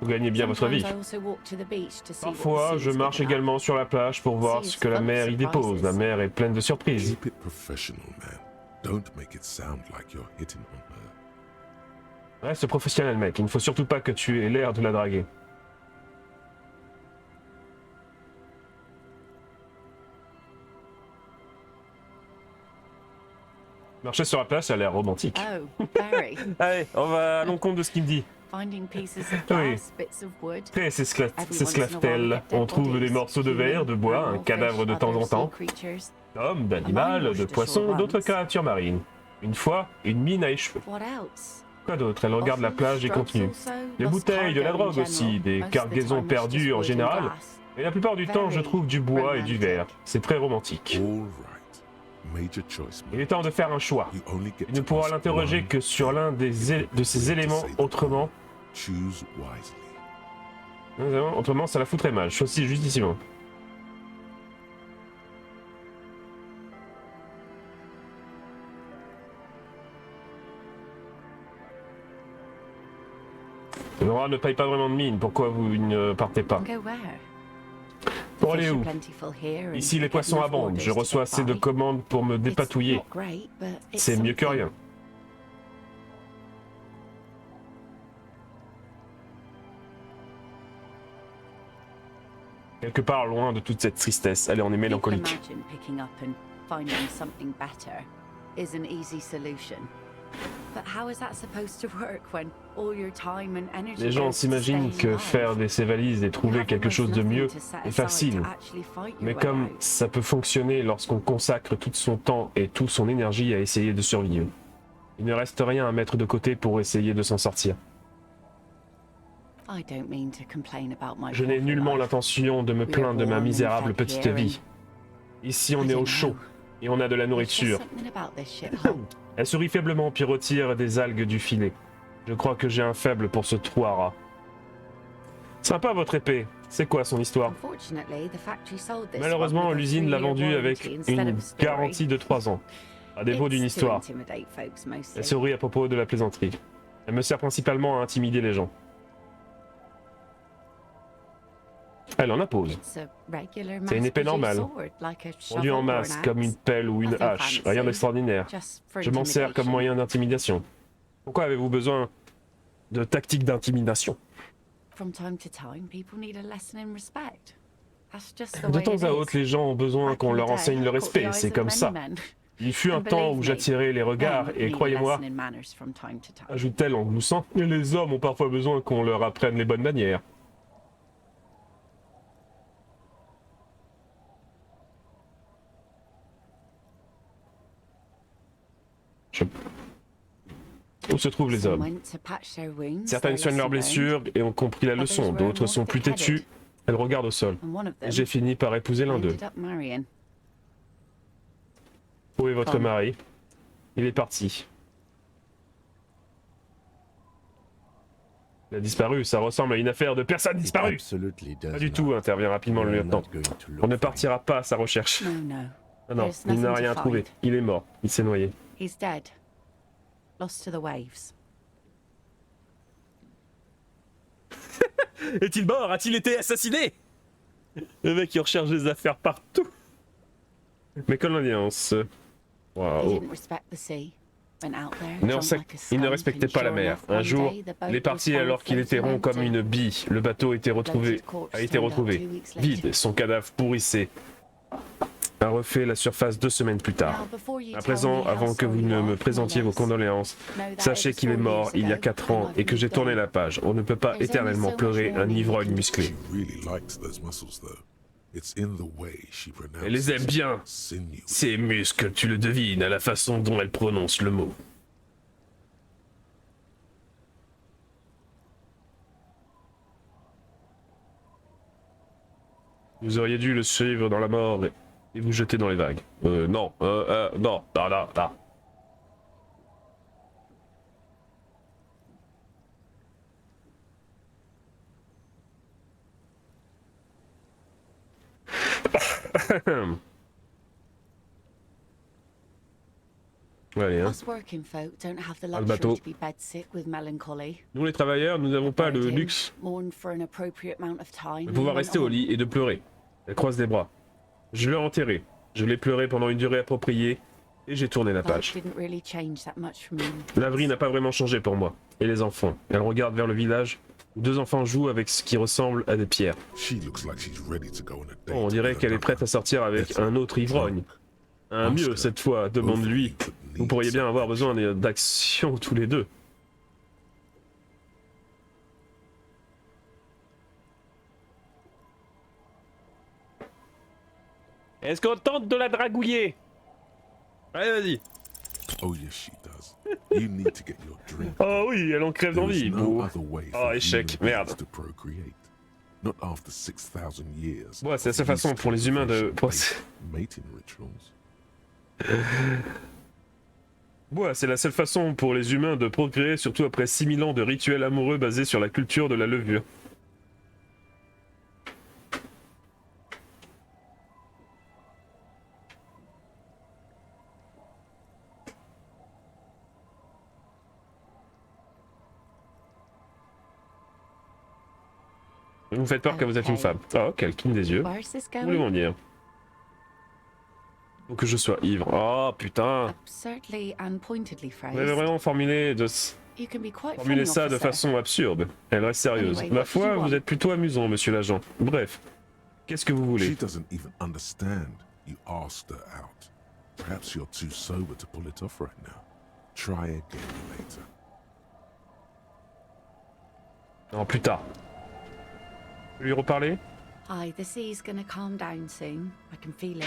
Vous gagnez bien votre vie. Sometimes I also walk to the beach to see what the Parfois, sea je is marche picking up. également sur la plage pour voir ce que la mer y dépose. La mer est pleine de surprises. Keep it professional, man. Don't make it sound like you're hitting on her. Reste professionnel, mec. Il ne faut surtout pas que tu aies l'air de la draguer. Marcher sur la plage, ça a l'air romantique. Oh, very. Allez, on va à l'encontre de ce qu'il me dit. Finding pieces of Oui. glass, bits of wood. Après, s'esclave-t-elle. On trouve des morceaux de verre, de bois, un cadavre de temps en temps, d'hommes, d'animaux, de poissons, d'autres créatures marines. Une fois, une mine à écheveux. What else? Quoi d'autre? Elle regarde la plage et continue. Des bouteilles, de la drogue aussi, des cargaisons perdues en général. Et la plupart du temps, je trouve du bois et du verre. C'est très romantique. All right. Major choice, Il man. est temps de faire un choix. You only get Il ne to pourra ask l'interroger one. que sur l'un de ces éléments. Autrement, Choose wisely. autrement, ça la foutrait mal. Choisis justement. Nora ne paye pas vraiment de mine. Pourquoi vous ne partez pas? Go where? Pour aller Fish are où? plentiful here and Ici, I les get poissons enough abondent. orders Je to reçois get assez de by. commandes pour me It's dépatouiller. not great, but it's C'est mieux que something. rien. Quelque part loin de toute cette tristesse, elle en est People mélancolique. imagine picking up and finding something better is an easy solution. But how is that supposed to work when all your time and energy Les gens goes to s'imaginent staying que alive? faire ses valises et You trouver have quelque almost chose de nothing mieux to set est aside facile. to actually fight your Mais way comme out. ça peut fonctionner lorsqu'on consacre tout son temps et toute son énergie à essayer de survivre. Il ne reste rien à mettre de côté pour essayer de s'en sortir. I don't mean to complain about my Je n'ai poor nullement life. l'intention de me plaindre de ma misérable petite vie. Ici, on est au chaud et on a de la There's just nourriture. something about this shithole. Elle sourit faiblement puis retire des algues du filet. Je crois que j'ai un faible pour ce trou à rats. Sympa votre épée. C'est quoi son histoire? Unfortunately, the factory sold this Malheureusement, one with a l'usine l'a 3-year vendue avec warranty instead une of a story. garantie de 3 ans. À défaut d'une It's to histoire. intimidate folks mostly. Elle sourit à propos de la plaisanterie. Elle me sert principalement à intimider les gens. Elle en impose. It's a regular C'est une épée mass-produced normale. sword, like a Vendue shovel en or masse, an comme une axe. pelle ou une Nothing hache. fancy, Rien d'extraordinaire. just for Je m'en sers comme intimidation. moyen d'intimidation. Pourquoi avez-vous besoin de tactiques d'intimidation? From time to time, people need a lesson in respect. That's just the De way temps it à is. autre, les gens ont besoin qu'on leur enseigne le respect. C'est comme ça. Il fut un temps où j'attirais les regards et croyez-moi, ajoute-t-elle en gloussant, les hommes ont parfois besoin qu'on leur apprenne les bonnes manières. Où se trouvent les hommes? Certaines soignent leurs blessures et ont compris la leçon, d'autres sont plus têtus. Elles regardent au sol. Et j'ai fini par épouser l'un d'eux. Où est votre mari? Il est parti. Il a disparu, ça ressemble à une affaire de personne disparue. Pas du tout, intervient rapidement le lieutenant. On ne partira pas à sa recherche. Ah non, il n'a rien trouvé. Il est mort, il s'est noyé. He's dead. Lost to the waves. Est-il mort? A-t-il été assassiné? Le mec il recherche des affaires partout. Mais condoléances. He Waouh. didn't respect the sea. Went out there, Il drunk like a ne skunk, respectait and pas la sure mer. enough, Un one jour, day, the boat il est was parti found alors qu'il était floating rond comme empty. une bille. Le bateau était retrouvé, a été retrouvé, vide. Son cadavre pourrissait. a refait la surface 2 semaines plus tard. À présent, avant que vous ne me présentiez vos condoléances, sachez qu'il est mort il y a 4 ans et que j'ai tourné la page. On ne peut pas éternellement pleurer un ivrogne musclé. She really liked those muscles, though. It's in the way she pronounces Elle les aime bien, sinew. ces muscles, tu le devines à la façon dont elle prononce le mot. Vous auriez dû le suivre dans la mort et vous jeter dans les vagues. Non, non. Allez, hein. Us working folk don't have the le luxury bateau. to be bedsick with melancholy. Nous les travailleurs, nous n'avons pas le luxe Mourn for an appropriate amount of time. de pouvoir rester au lit et de pleurer. Elle croise les bras. Je l'ai enterré. Je l'ai pleuré pendant une durée appropriée et j'ai tourné la page. Life didn't really change that much for me. L'avril n'a pas vraiment changé pour moi. Et les enfants. Elle regarde vers le village où 2 enfants jouent avec ce qui ressemble à des pierres. She looks like she's ready to go on a date. On dirait qu'elle est prête à sortir avec un autre ivrogne. Un mieux cette fois, demande-lui. Vous pourriez bien avoir besoin d'action tous les deux. Est-ce qu'on tente de la dragouiller? Allez, vas-y. Oh yes, she does. You need to get your drink. Oh oui, elle en crève There d'envie. is no other way Oh, for échec, human merde. beings to procreate. Not after 6,000 years. Ouais, c'est la seule façon pour les humains de... Mating rituals. Ouais, c'est la seule façon pour les humains de procréer, surtout après 6000 ans de rituels amoureux basés sur la culture de la levure. Vous me faites peur que vous êtes une femme. Oh, qu'elle cligne des yeux. Where's this Où going? voulez-vous en dire? Faut que je sois ivre. Oh putain! Absurdly and pointedly Vous avez phrased. vraiment formulé You can be quite Formulez funny, ça de officer. façon absurde. Elle reste sérieuse. Anyway, Ma what foi, do you vous want? êtes plutôt amusant, monsieur l'agent. Bref, qu'est-ce que vous She voulez? doesn't even understand. You asked her out. Perhaps you're too sober to pull it off right now. Try again later. Non, plus tard. Je vais lui reparler? Aye, the sea's gonna calm down soon. I can feel it.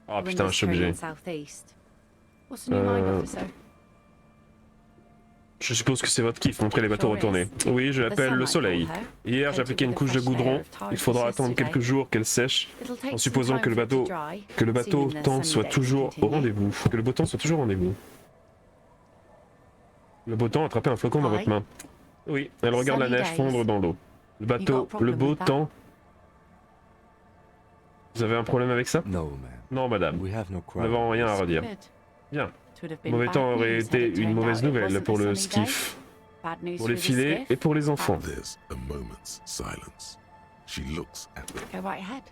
Oh The putain, wind je is suis obligé. turning southeast. What's on your mind, officer? Je suppose que c'est votre kiff, montrer les bateaux retournés. Oui, je l'appelle le soleil. Hier, j'ai appliqué une couche de goudron. Il faudra attendre quelques jours qu'elle sèche, en supposant que le bateau temps soit toujours au rendez-vous. Que le beau temps soit toujours au rendez-vous. Le beau temps, attrapez un flocon dans votre main. Oui, elle regarde la neige fondre dans l'eau. Le bateau, le beau temps. Vous avez un problème avec ça? Non, madame. Nous n'avons rien à redire. Bien. Mauvais temps aurait été une mauvaise nouvelle pour le skiff, pour les filets et pour les enfants. There's a moment's silence. She looks at them. Go right ahead.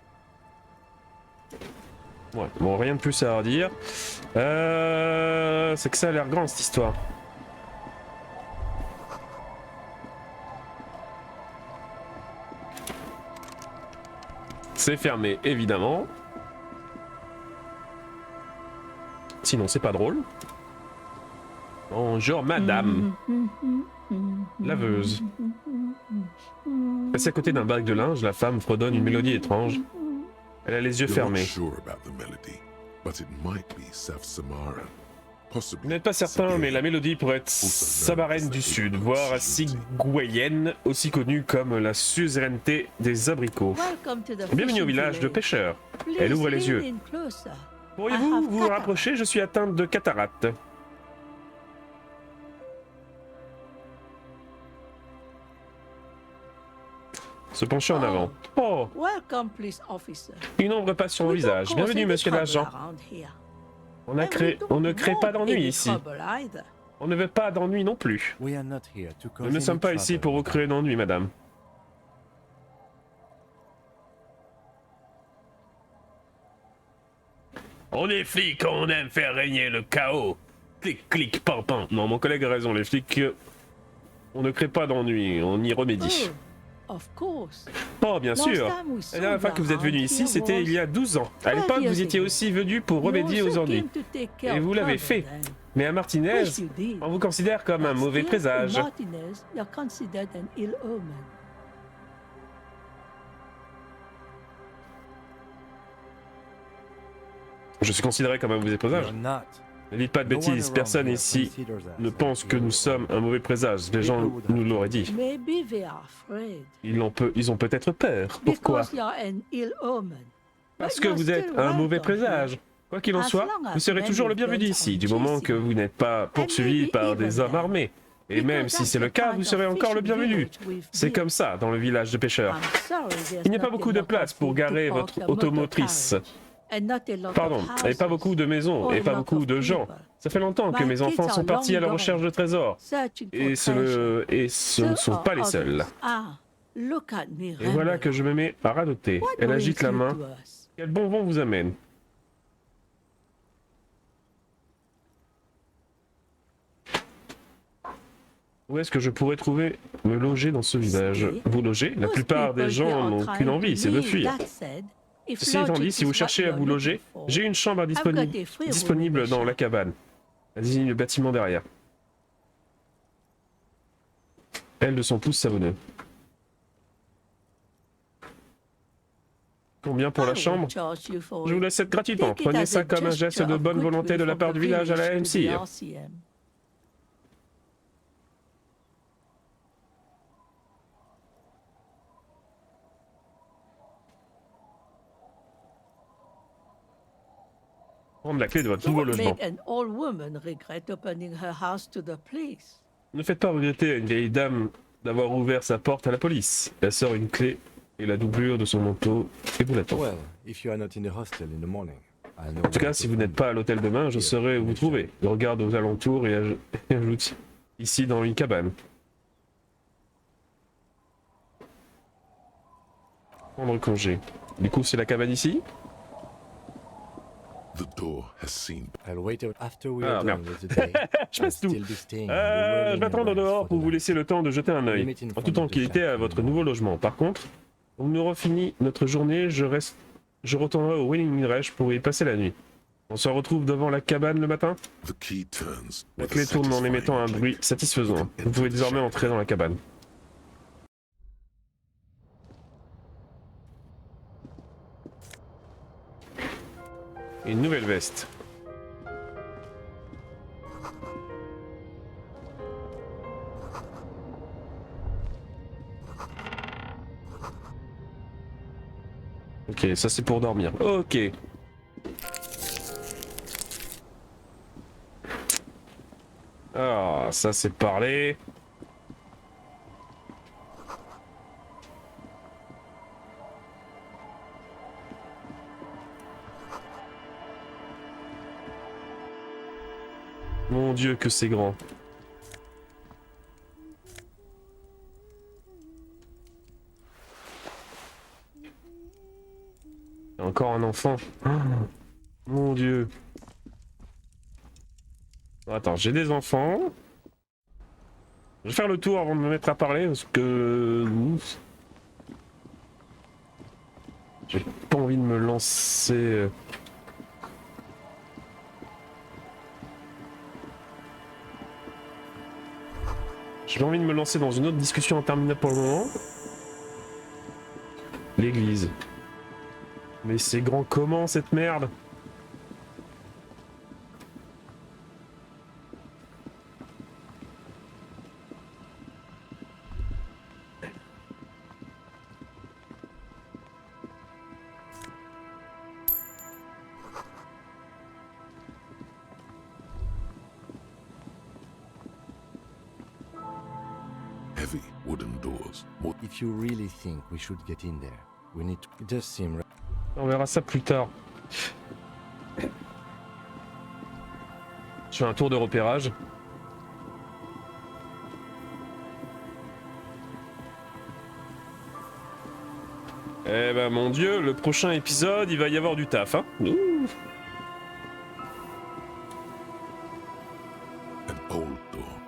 Ouais, bon, rien de plus à redire. C'est que ça a l'air grand cette histoire. C'est fermé, évidemment. Sinon, c'est pas drôle. Bonjour, madame. Laveuse. Assise à côté d'un bac de linge, la femme fredonne une mélodie étrange. Elle a les yeux You're not fermés. sure about the melody, but it might be South Samara. Vous n'êtes pas certain, mais la mélodie pourrait être samarène du Sud, voire sigouéenne, aussi connue comme la suzeraineté des abricots. Bienvenue au village de pêcheurs. Elle ouvre les yeux. Pourriez-vous vous rapprocher? Je suis atteinte de cataracte. Se pencher en avant. Oh, une ombre passe sur mon visage. Bienvenue, monsieur l'agent. On ne crée pas d'ennui ici. On ne veut pas d'ennui non plus. Nous ne sommes pas ici pour vous créer d'ennui, madame. On est flics, on aime faire régner le chaos. Clic, clic, pam, pam. Non, mon collègue a raison, les flics, on ne crée pas d'ennui, on y remédie. Oh, bien sûr. La dernière fois que vous êtes venu ici, c'était il y a 12 ans. À l'époque, vous étiez aussi venu pour remédier aux ennuis. Et vous l'avez fait. Mais à Martinez, on vous considère comme un mauvais présage. Je suis considéré comme un mauvais présage. Ne dites pas de bêtises, personne ici ne pense que nous sommes un mauvais présage. Les gens nous l'auraient dit. Ils ont peut-être peur. Pourquoi? Parce que vous êtes un mauvais présage. Quoi qu'il en soit, vous serez toujours le bienvenu ici, du moment que vous n'êtes pas poursuivi par des hommes armés. Et même si c'est le cas, vous serez encore le bienvenu. C'est comme ça dans le village de pêcheurs. Il n'y a pas beaucoup de place pour garer votre automotrice. Pardon, et pas beaucoup de maisons, et pas beaucoup de gens. Ça fait longtemps que mes enfants sont partis à la recherche de trésors. Et ce ne sont pas les seuls. Et voilà que je me mets à radoter. Elle agite la main. Quel bon vent vous amène? Où est-ce que je pourrais trouver me loger dans ce village? Vous loger? La plupart des gens n'ont qu'une envie, c'est de fuir. Ceci étant dit, si vous cherchez à vous loger, j'ai une chambre disponible dans la cabane. Elle désigne le bâtiment derrière. Elle de son pouce savonneux. Combien pour la chambre? Je vous laisse cette gratuitement. Prenez ça comme un geste de bonne volonté de la part du village à la MC. Prendre la clé de votre nouveau logement. Ne faites pas regretter à une vieille dame d'avoir ouvert sa porte à la police. Elle sort une clé et la doublure de son manteau et vous l'attend. En tout cas, si vous n'êtes pas à l'hôtel demain, je saurai où vous trouver. Je regarde aux alentours et ajoute ici dans une cabane. Prendre congé. Du coup, c'est la cabane ici? Ah merde. Je passe tout. Je vais attendre dehors pour vous laisser le temps de jeter un œil, en toute tranquillité à votre nouveau logement. Par contre, on nous aura fini notre journée, je retournerai au Winning Reach pour y passer la nuit. On se retrouve devant la cabane le matin? La clé tourne en émettant un bruit satisfaisant. Vous pouvez désormais entrer dans la cabane. Une nouvelle veste. Ok, ça c'est pour dormir. Ok. Ah, ça c'est parlé. Mon Dieu, que c'est grand. Encore un enfant. Oh, mon Dieu. Attends, j'ai des enfants. Je vais faire le tour avant de me mettre à parler parce que... J'ai pas envie de me lancer... J'ai envie de me lancer dans une autre discussion interminable pour le moment. L'église. Mais c'est grand comment cette merde? Heavy wooden doors. If you really think we should get in there, we need to... It does seem... On verra ça plus tard. Je fais un tour de repérage. Eh ben mon Dieu, le prochain épisode, il va y avoir du taf, hein. Ouh. An old door.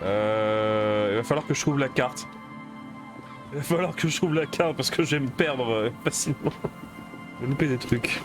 Il va falloir que je trouve la carte. Il va falloir que je trouve la carte parce que je vais me perdre facilement. Je vais louper des trucs.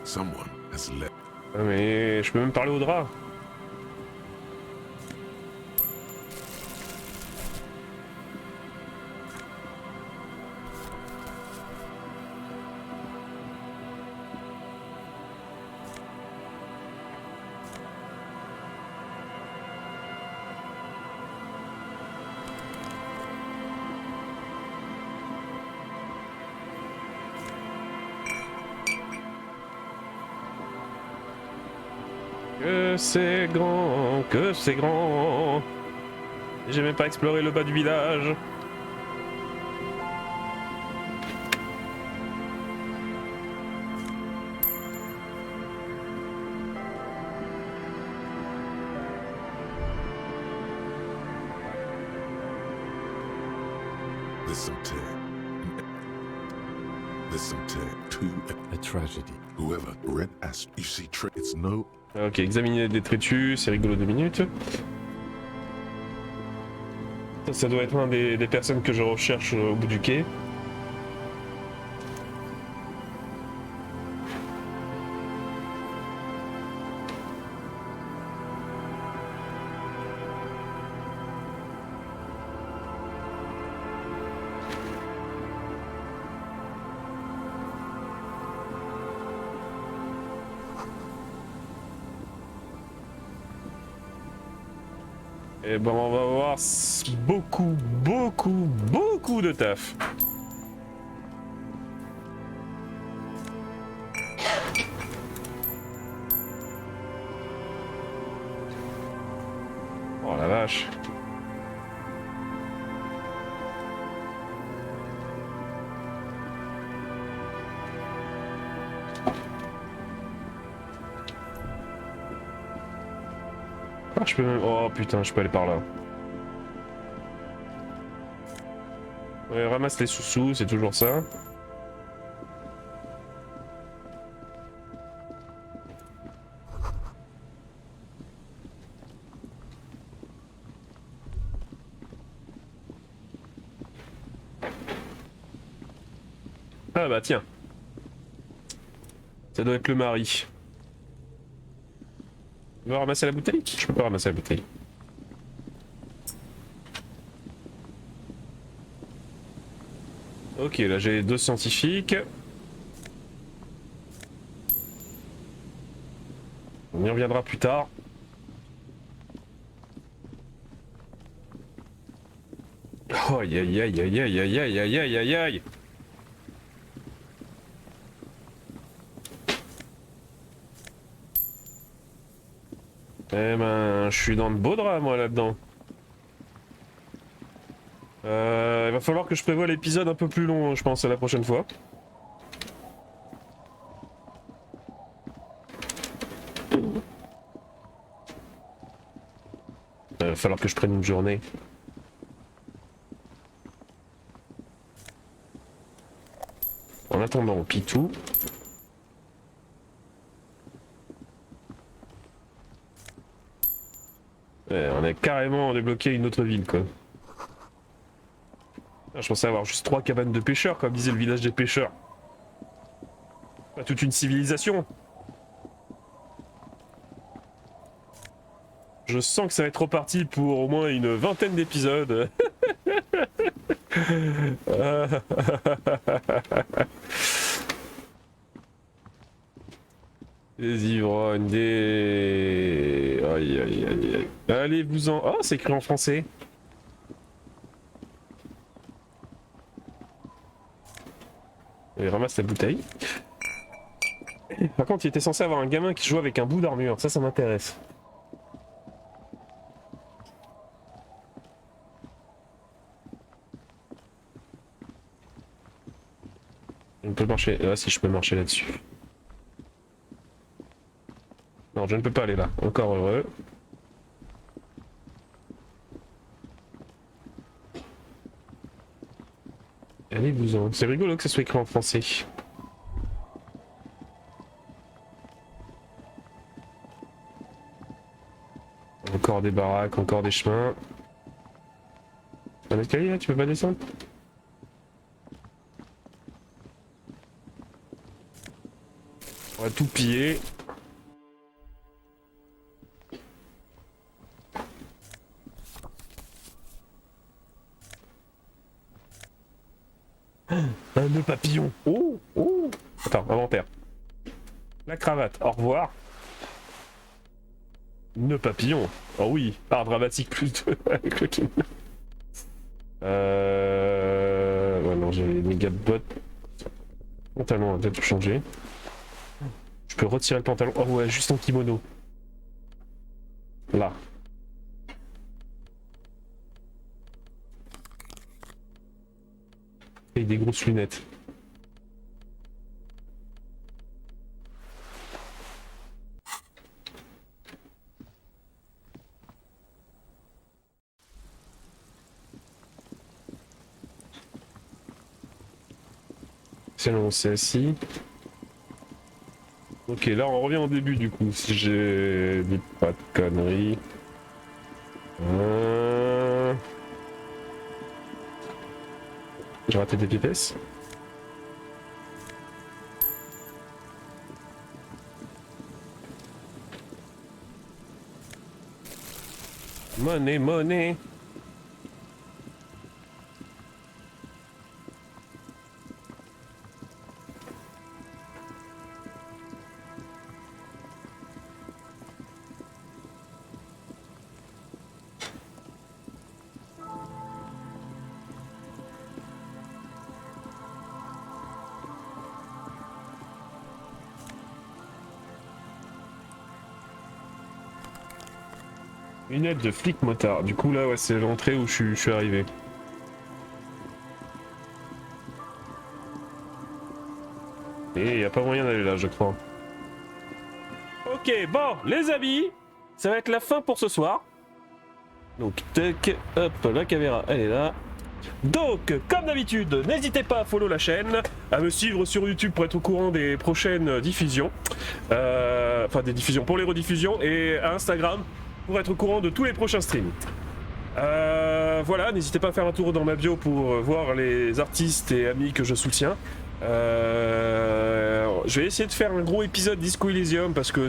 Someone has left. Ah, mais je peux même parler au drap. Que c'est grand, que c'est grand. J'ai même pas exploré le bas du village. There's some tear. There's some tear. A tragedy. Whoever Red asked, you see, it's no. Ok, examiner les détritus, c'est rigolo 2 minutes. Ça doit être un des personnes que je recherche au bout du quai. Et ben on va avoir beaucoup de taf. Oh la vache. Ah, je peux même... Oh putain, je peux aller par là. Ouais, ramasse les sous-sous, c'est toujours ça. Ah bah tiens. Ça doit être le mari. Tu veux ramasser la bouteille? Je peux pas ramasser la bouteille. Ok, là j'ai 2 scientifiques. On y reviendra plus tard. Oh aïe aïe aïe aïe aïe aïe aïe aïe aïe aïe aïe. Eh ben, je suis dans le beau drap moi là-dedans. Il va falloir que je prévoie l'épisode un peu plus long, je pense, à la prochaine fois. Il va falloir que je prenne une journée. En attendant, Pitou. Ouais, on a carrément débloqué une autre ville, quoi. Je pensais avoir juste 3 cabanes de pêcheurs, comme disait le village des pêcheurs. Pas toute une civilisation. Je sens que ça va être reparti pour au moins une 20aine d'épisodes. Des ivrognes, des... Aïe aïe aïe aïe. Allez-vous-en... Oh, c'est écrit en français. Et ramasse la bouteille. Par contre, il était censé avoir un gamin qui joue avec un bout d'armure. Ça m'intéresse. On peut marcher... Ah si, je peux marcher là-dessus. Non, je ne peux pas aller là. Encore heureux. Allez-vous-en. C'est rigolo que ça soit écrit en français. Encore des baraques, encore des chemins. Un escalier là, tu peux pas descendre? On va tout piller. Un nœud papillon. Oh, oh. Attends, inventaire. La cravate, au revoir. Nœud papillon. Oh oui, art dramatique plus 2 avec le king. Ouais, non, j'ai les méga bottes. Pantalon, on va peut-être changer. Je peux retirer le pantalon. Oh ouais, juste en kimono. Là. Et des grosses lunettes. C'est long, c'est assis. Ok, là on revient au début du coup, si j'ai dit pas de conneries. J'ai raté des pièces. Monnaie, monnaie. Lunettes de flic motard. Du coup là ouais c'est l'entrée où je suis arrivé. Et y a pas moyen d'aller là je crois. Ok bon les amis, ça va être la fin pour ce soir. Donc tac, hop la caméra elle est là. Donc comme d'habitude n'hésitez pas à follow la chaîne, à me suivre sur YouTube pour être au courant des prochaines diffusions. Enfin des diffusions pour les rediffusions et à Instagram pour être au courant de tous les prochains streams. Voilà, n'hésitez pas à faire un tour dans ma bio pour voir les artistes et amis que je soutiens. Je vais essayer de faire un gros épisode Disco Elysium parce que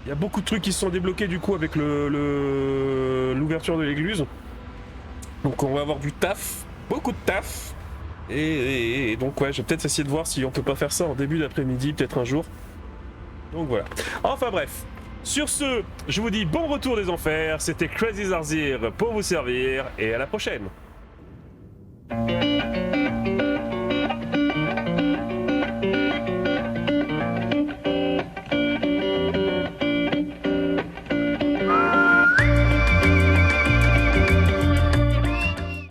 il y a beaucoup de trucs qui se sont débloqués du coup avec l'ouverture de l'église. Donc on va avoir du taf, beaucoup de taf. Et donc ouais, je vais peut-être essayer de voir si on peut pas faire ça en début d'après-midi, peut-être un jour. Donc voilà. Enfin bref. Sur ce, je vous dis bon retour des enfers, c'était Crazy Zarzir pour vous servir, et à la prochaine.